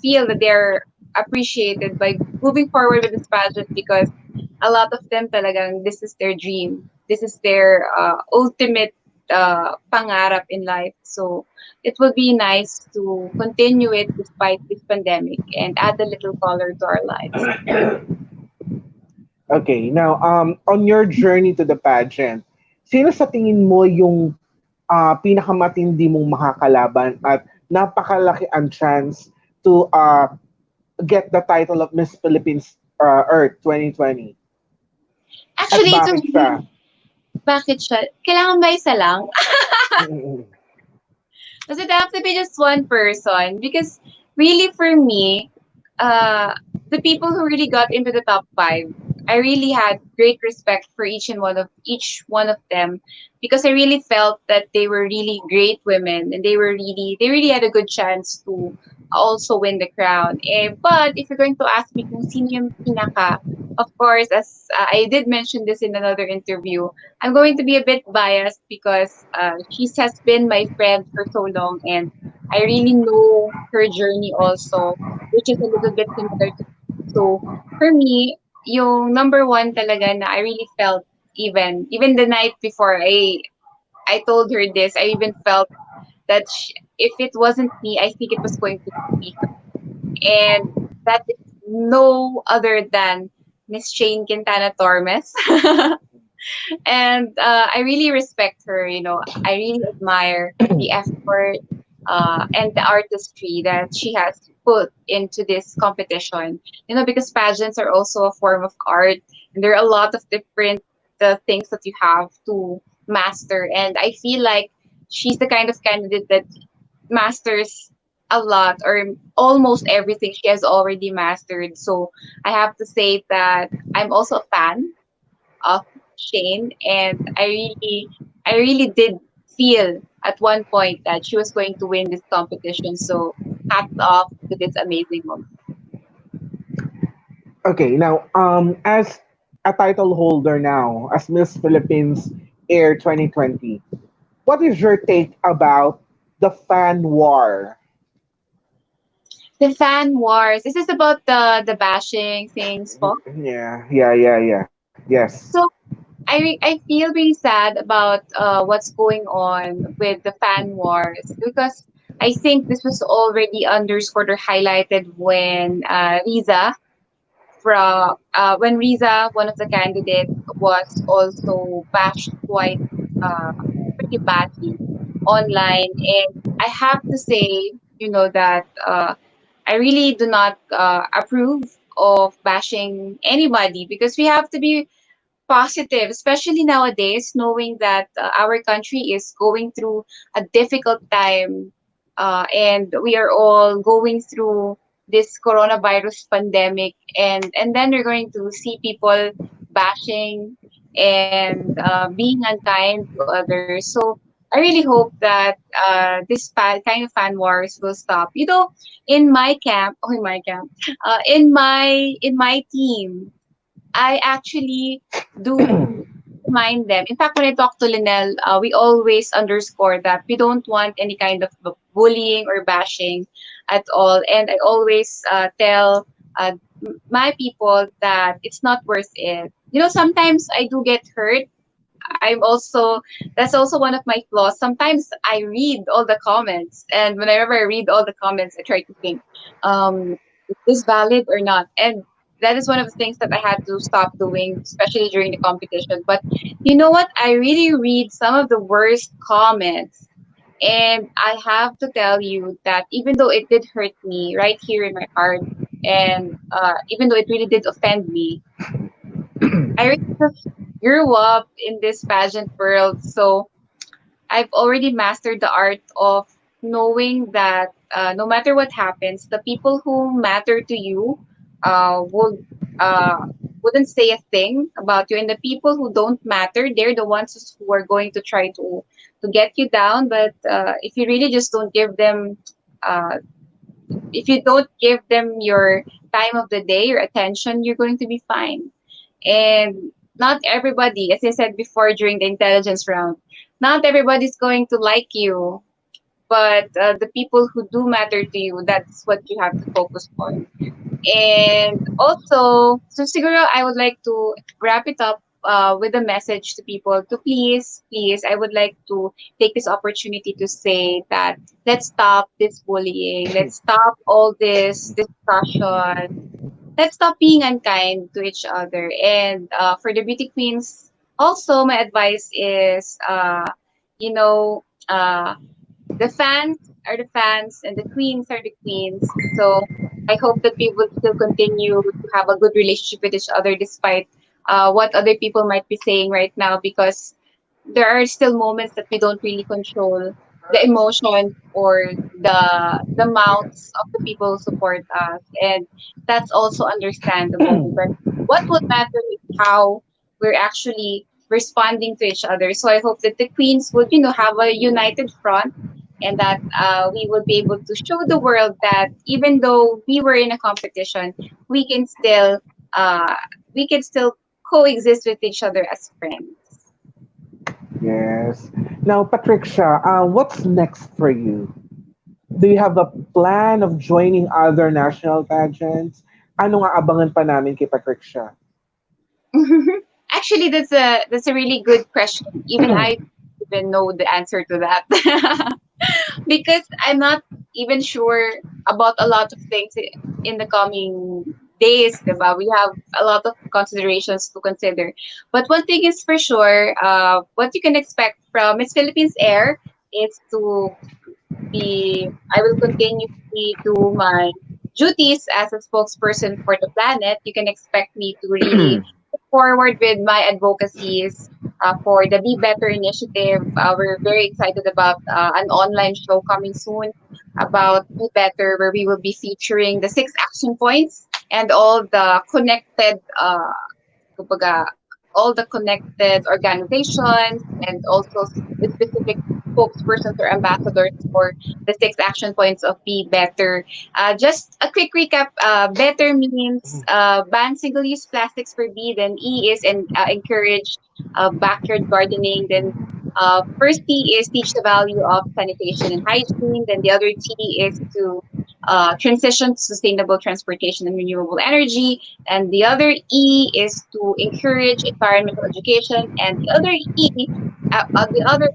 feel that they're appreciated by moving forward with this pageant because a lot of them talagang this is their dream. This is their ultimate pangarap in life. So it will be nice to continue it despite this pandemic and add a little color to our lives. Okay, now on your journey to the pageant, sino sa tingin mo yung pinakamatindi mong makakalaban at napakalaki ang chance to get the title of Miss Philippines Earth 2020? At Actually, bakit siya? bakit siya? Kailangan ba isa lang? Does it have to be just one person? Because really for me, uh, the people who really got into the top five, I really had great respect for each one of them because I really felt that they were really great women and they really had a good chance to also win the crown. But if you're going to ask me kung sino yung pinaka, of course, as I did mention this in another interview, I'm going to be a bit biased because she has been my friend for so long and I really know her journey also, which is a little bit similar to me. So for me, yung number one talaga na I really felt even the night before I told her this, I even felt that if it wasn't me, I think it was going to be her. And that is no other than Miss Jane Quintana Tormes. And I really respect her. I really admire the effort and the artistry that she has put into this competition. Because pageants are also a form of art, and there are a lot of different things that you have to master. And I feel like she's the kind of candidate that masters a lot or almost everything she has already mastered. So I have to say that I'm also a fan of Shane, and I really did feel at one point that she was going to win this competition. So hats off to this amazing woman. Okay, now as a title holder now as Miss Philippines Air 2020, what is your take about the fan war? The fan wars. Is this about the bashing things, po? Yeah. Yes. So I feel really sad about what's going on with the fan wars because I think this was already underscored or highlighted when Riza when Riza, one of the candidates, was also bashed quite uh, pretty badly online. And I have to say, that I really do not approve of bashing anybody, because we have to be positive, especially nowadays, knowing that our country is going through a difficult time, and we are all going through this coronavirus pandemic, and then we're going to see people bashing and being unkind to others. So I really hope that this kind of fan wars will stop. In my team, I actually do remind them. In fact, when I talk to Linnell, we always underscore that we don't want any kind of bullying or bashing at all. And I always tell my people that it's not worth it. Sometimes I do get hurt. That's also one of my flaws. Sometimes I read all the comments, and whenever I read all the comments, I try to think, is this valid or not? And that is one of the things that I had to stop doing, especially during the competition. But you know what? I really read some of the worst comments, and I have to tell you that even though it did hurt me right here in my heart, and even though it really did offend me, I really just grew up in this pageant world. So I've already mastered the art of knowing that no matter what happens, the people who matter to you would wouldn't say a thing about you, and the people who don't matter, they're the ones who are going to try to get you down. But if you really just don't give them, uh, if you don't give them your time of the day, your attention, you're going to be fine. And not everybody, as I said before during the intelligence round, not everybody's going to like you, but the people who do matter to you, that's what you have to focus on. And also, so siguro I would like to wrap it up with a message to people to please, I would like to take this opportunity to say that let's stop this bullying, let's stop all this discussion, let's stop being unkind to each other. And for the beauty queens, also my advice is, you know, uh, the fans are the fans and the queens are the queens. So I hope that we will still continue to have a good relationship with each other despite what other people might be saying right now, because there are still moments that we don't really control the emotions or the mouths of the people who support us, and that's also understandable. But what would matter is how we're actually responding to each other. So I hope that the queens would, have a united front, and that we would be able to show the world that even though we were in a competition, we can still uh, we can still coexist with each other as friends. Yes. Now, Patricia, what's next for you? Do you have a plan of joining other national pageants? Ano nga abangan pa namin kay Patricia? Actually, that's a really good question. Even I don't even know the answer to that because I'm not even sure about a lot of things in the coming days. Diba? We have a lot of considerations to consider. But one thing is for sure, what you can expect from Miss Philippines Air is to I will continuously do my duties as a spokesperson for the planet. You can expect me to really move forward with my advocacies for the Be Better initiative. We're very excited about an online show coming soon about Be Better, where we will be featuring the 6 action points and kumbaga, all the connected organizations, and also the specific spokespersons or ambassadors for the 6 action points of Be Better. Just a quick recap, better means ban single-use plastics for B, then E is encourage backyard gardening, then first T is teach the value of sanitation and hygiene, then the other T is to transition to sustainable transportation and renewable energy, and the other E is to encourage environmental education, and the other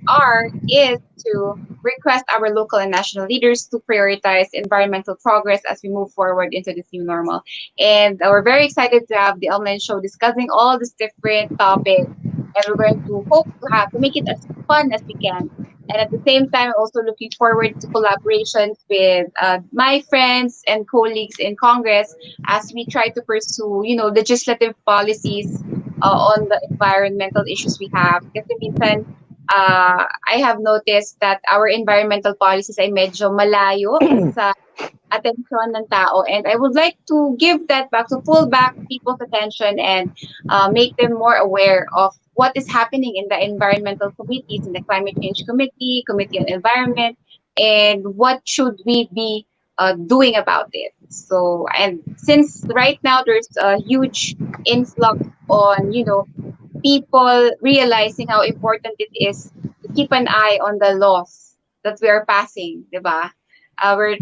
R is to request our local and national leaders to prioritize environmental progress as we move forward into this new normal. And we're very excited to have the online show discussing all these different topics. And we're going to hope to make it as fun as we can. And at the same time, also looking forward to collaborations with my friends and colleagues in Congress as we try to pursue, legislative policies on the environmental issues we have. Kasi minsan, I have noticed that our environmental policies ay medyo malayo sa atensyon ng tao. And I would like to give that back, to pull back people's attention and make them more aware of what is happening in the environmental committees, in the Climate Change Committee, Committee on Environment, and what should we be doing about it. So, and since right now there's a huge influx on, people realizing how important it is to keep an eye on the laws that we are passing, di ba? We're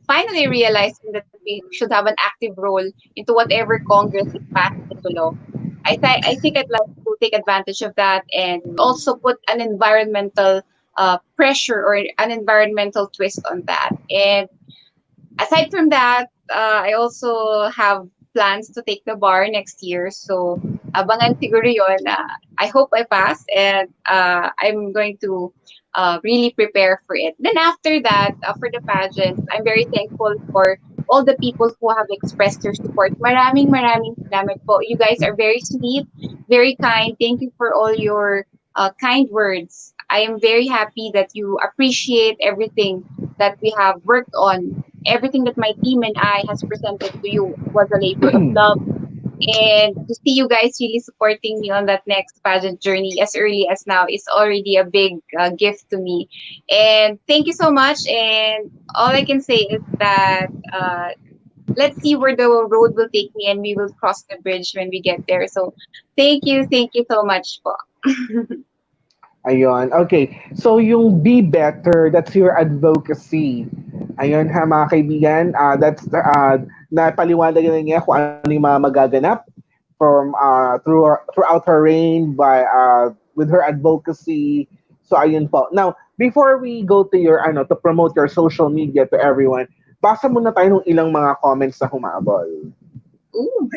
finally realizing that we should have an active role into whatever Congress is passing into law. I think I'd like to take advantage of that and also put an environmental pressure or an environmental twist on that. And aside from that, I also have plans to take the bar next year. So, abangan siguro yun. I hope I pass and I'm going to really prepare for it. Then after that, for the pageant, I'm very thankful for all the people who have expressed their support. Maraming salamat po. You guys are very sweet, very kind. Thank you for all your kind words. I am very happy that you appreciate everything that we have worked on. Everything that my team and I has presented to you was a labor of love. And to see you guys really supporting me on that next pageant journey as early as now is already a big gift to me. And thank you so much. And all I can say is that let's see where the road will take me and we will cross the bridge when we get there. So thank you so much po. Ayun. Okay. So, yung be better, that's your advocacy. Ayun ha, mga kaibigan. That's, napaliwanag na niya kung ano yung mga magaganap from throughout her reign with her advocacy. So, ayun po. Now, before we go to your, to promote your social media to everyone, basa muna tayo ng ilang mga comments na humabol. Ooh.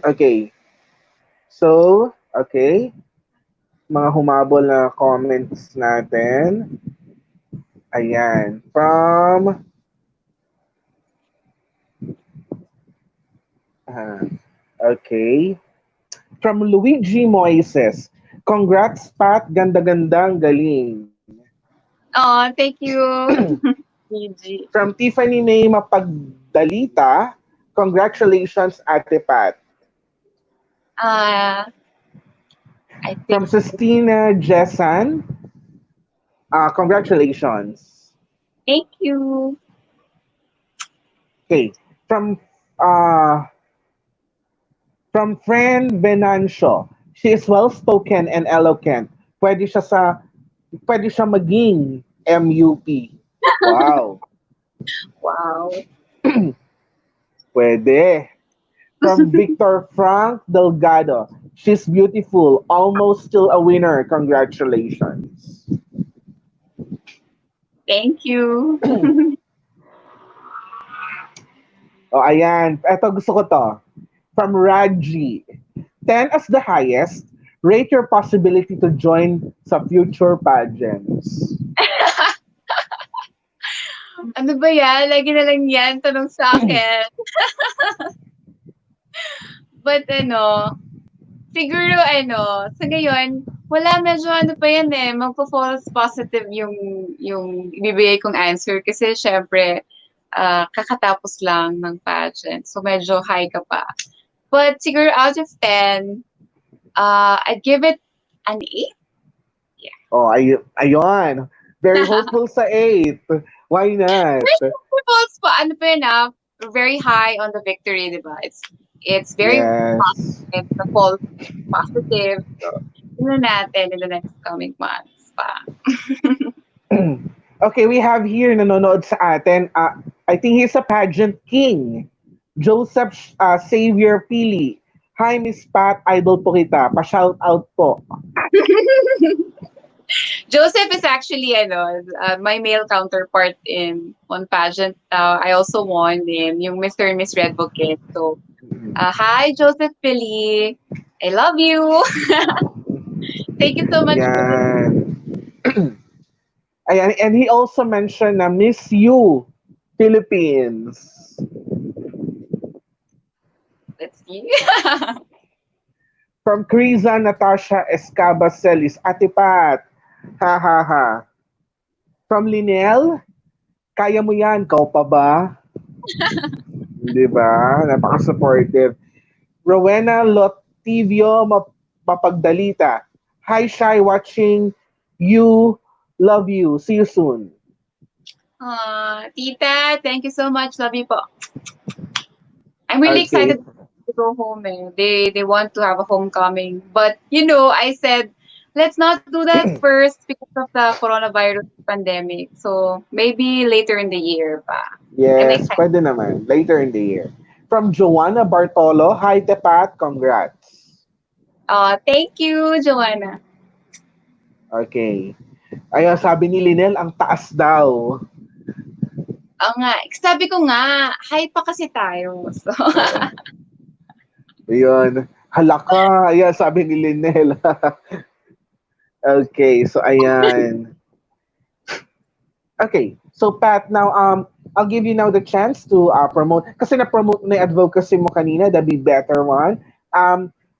Okay. So, okay. Mga humabol na comments natin. Ayan. Okay. From Luigi Moises. Congrats, Pat. Ganda-gandang galing. Oh, thank you. Luigi. From Tiffany May Mapagdalita. Congratulations, Ate Pat. From Sistina Jessan, congratulations. Thank you. Okay. From friend Venancio, she is well-spoken and eloquent. Pwede siya maging MUP. Wow. Wow. Pwede. From Victor Frank Delgado, she's beautiful, almost still a winner. Congratulations. Thank you. Ayan. Ito, gusto ko to. From Raji. 10 as the highest. Rate your possibility to join sa future pageants. Ano ba yan? Lagi na lang yan. Tanong sa akin. But siguro sa ngayon, wala, medyo pa yan magpo-false positive yung ibibigay kong answer kasi syempre kakatapos lang ng pageant. So medyo high ka pa. But siguro out of 10, I'd give it an 8. Yeah. Oh, ayun. Very hopeful sa 8. Why not? Very hopeful pa. Very high on the victory, diba? It's very positive, the false positive. So, natin in the next coming months pa. Okay, we have here nanonood sa atin. I think he's a pageant king. Joseph Xavier Pili. Hi, Miss Pat. Idol po kita. Pa-shout out po. Joseph is actually my male counterpart in on pageant. I also won in yung Mr. and Miss Red Bouquet. So, hi Joseph Pili. I love you. Thank you so much, Joseph. Yan. Ayan, and he also mentioned na Miss You, Philippines. Let's see. From Criza Natasha Escabacelis, Ate Pat. Ha ha ha. From Linel, kaya mo yan, kau pa ba? Di ba? Napaka-supportive. Rowena Lotivio Mapagdalita. Hi, Shy, watching you. Love you. See you soon. Tita, thank you so much. Love you po. I'm really Okay. excited to go home. They want to have a homecoming. But, I said, let's not do that first because of the coronavirus pandemic. So, maybe later in the year pa. I'm Yes, excited. pwede naman. Later in the year. From Joanna Bartolo. Hi, Tepat. Congrats. Thank you, Joanna. Okay. Ayun, sabi ni Linel, ang taas daw. Nga, sabi ko nga, high pa kasi tayo. So, Ayun. Halaka. Ayan, sabi ni Linel. Okay, so ayan. Okay, so Pat, now I'll give you now the chance to promote. Kasi na-promote na yung advocacy mo kanina, the Be Better one.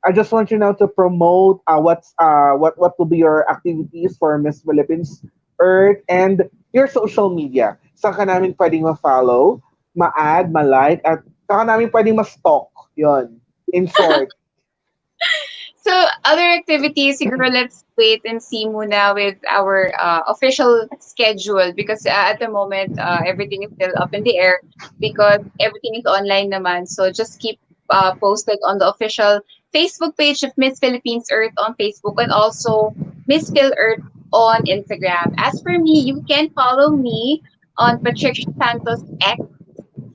I just want you now to promote what will be your activities for Miss Philippines Earth and your social media. Saan ka namin pwedeng ma-follow, ma-add, ma-like, at saan ka namin pwedeng ma-stalk. Yon. In short. So, other activities, siguro let's wait and see muna with our official schedule because at the moment, everything is still up in the air because everything is online naman. So, just keep posted on the official Facebook page of Miss Philippines Earth on Facebook and also Miss Phil Earth on Instagram. As for me, you can follow me on Patrixia Santos X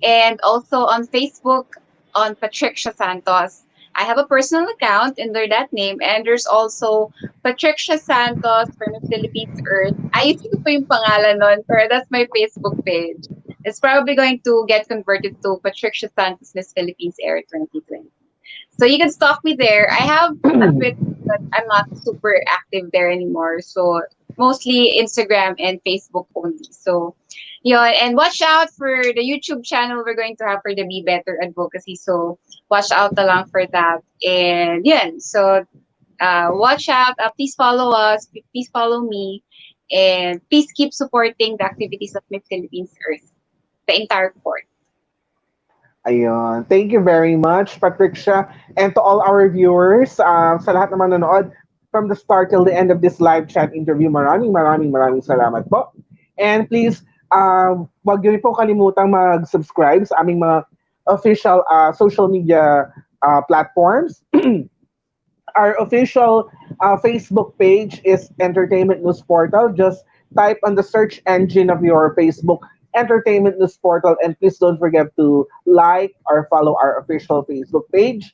and also on Facebook on Patrixia Santos. I have a personal account under that name and there's also Patrixia Santos for Miss Philippines Earth. Ayusin ko po yung pangalan nun, pero that's my Facebook page. It's probably going to get converted to Patrixia Santos Miss Philippines Earth 2020. So you can stalk me there. I have a Twitter, but I'm not super active there anymore. So mostly Instagram and Facebook only. So yeah, and watch out for the YouTube channel we're going to have for the Be Better Advocacy. So watch out lang for that. And yeah, so watch out. Please follow us. Please follow me. And please keep supporting the activities of Miss Philippines Earth, the entire court. Ayun. Thank you very much, Patricia. And to all our viewers, sa lahat naman nanood, from the start till the end of this live chat interview, maraming salamat po. And please, wag niyo po kalimutang mag-subscribe sa aming mga official social media platforms. Our official Facebook page is Entertainment News Portal. Just type on the search engine of your Facebook Entertainment News Portal, and please don't forget to like or follow our official Facebook page,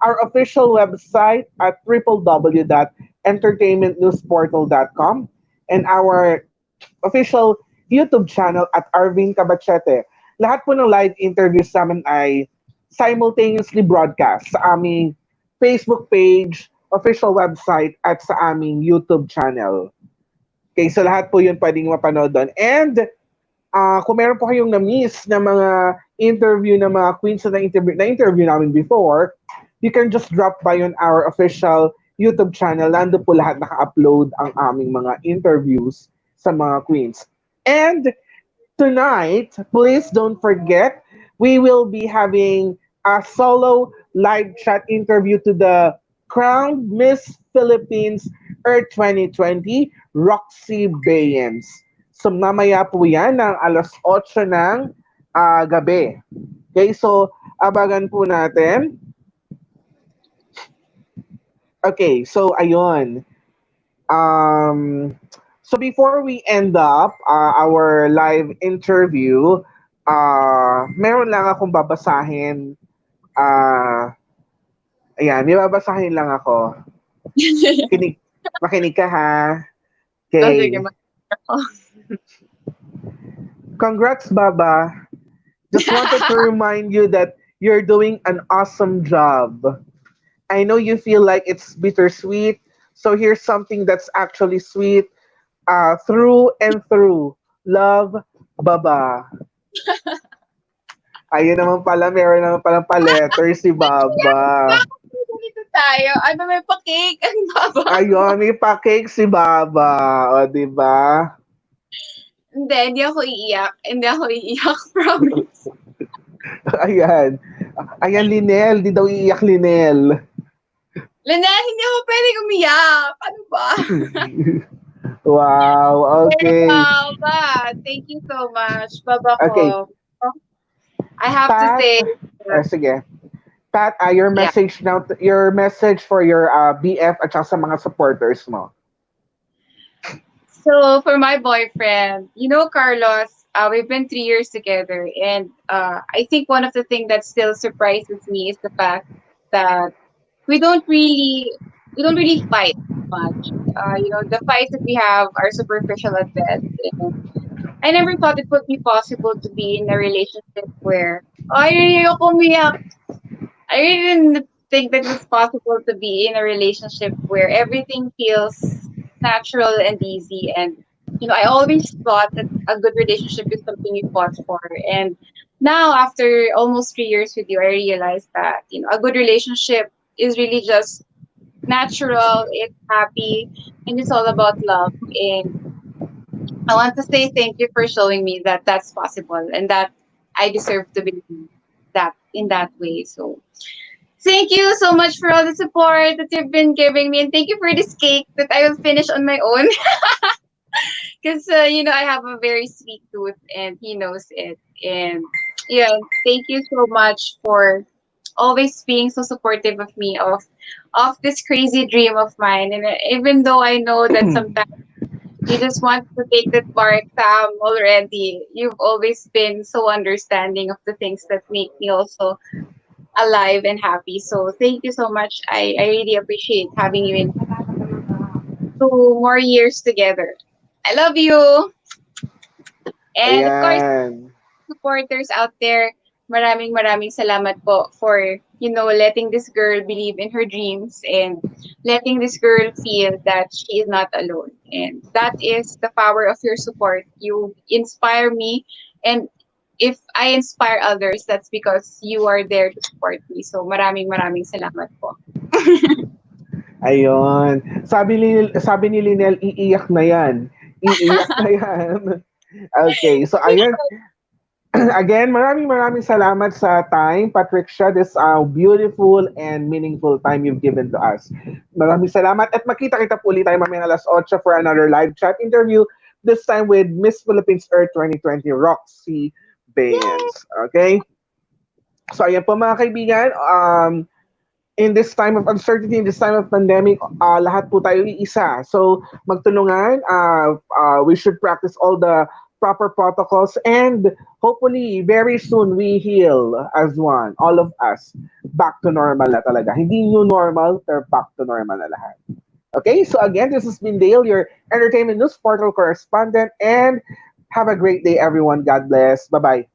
our official website at www.entertainmentnewsportal.com, and our official YouTube channel at Arvin Cabachete. Lahat po ng live interviews namin ay simultaneously broadcast sa aming Facebook page, official website, at sa aming YouTube channel. Okay, so lahat po yun pwedeng mapanood doon. And kung meron po kayong na-miss na mga interview na mga queens na interview namin before, you can just drop by on our official YouTube channel. Nando po lahat naka-upload ang aming mga interviews sa mga queens. And tonight, please don't forget, we will be having a solo live chat interview to the crowned Miss Philippines Earth 2020, Roxy Bayens. So mamaya po yan ng alas 8 ng gabi. Okay, so abangan po natin. Okay, so ayun. So before we end up our live interview, meron lang akong babasahin. Ayan, may babasahin lang ako. Makinig ka ha. Oh, sige, Okay. Congrats, Baba. Just wanted to remind you that you're doing an awesome job. I know you feel like it's bittersweet, so here's something that's actually sweet. Through and through. Love, Baba. Ayun naman pala, meron naman palang pa-letter si Baba. Dito tayo. Ano, may pa-cake. Ang baba. Ayun, may pa-cake si Baba. O, di ba? Hindi ako iiyak. Hindi ako iiyak, promise. Ayan. Ayan, Linel. Di daw iiyak, Linel. Lynette, hindi ako pwedeng umiyak. Ano ba? Wow, Very okay. Baba. Thank you so much. Baba Okay. ko. I have to Pat, say, sige. Pat, your yeah. message now, your message for your BF at saka sa mga supporters mo. So for my boyfriend, you know, Carlos, we've been 3 years together, and I think one of the things that still surprises me is the fact that we don't really fight much. The fights that we have are superficial at best. And I never thought it would be possible to be in a relationship where ayoko umiyak. I really didn't think that it was possible to be in a relationship where everything feels natural and easy. And I always thought that a good relationship is something you fought for. And now, after almost 3 years with you, I realized that a good relationship is really just natural. It's happy, and it's all about love. And I want to say thank you for showing me that that's possible and that I deserve to be that in that way. So thank you so much for all the support that you've been giving me, and thank you for this cake that I will finish on my own. Because I have a very sweet tooth, and he knows it. And yeah, thank you so much for always being so supportive of me, of this crazy dream of mine. And even though I know that sometimes you just want to take that bar exam already, you've always been so understanding of the things that make me also alive and happy. So thank you so much. I really appreciate having you in 2 more years together. I love you. And of course, Ayan. supporters out there, maraming salamat po for, letting this girl believe in her dreams and letting this girl feel that she is not alone. And that is the power of your support. You inspire me, and if I inspire others, that's because you are there to support me. So maraming salamat po. Ayun. Sabi ni Linel, iiyak na yan. Iiyak na yan. Okay, so ayun. Again, maraming salamat sa time, Patrixia. This beautiful and meaningful time you've given to us. Maraming salamat at makita-kita po ulit tayo mamaya alas 8 for another live chat interview. This time with Miss Philippines Earth 2020, Roxy Baines. Okay? So ayan po mga kaibigan, in this time of uncertainty, in this time of pandemic, lahat po tayo iisa. So magtulungan, we should practice all the proper protocols, and hopefully very soon we heal as one, all of us, back to normal na talaga. Hindi new normal, pero back to normal na lahat. Okay, so again, this has been Dale, your entertainment news portal correspondent, and have a great day, everyone. God bless. Bye-bye.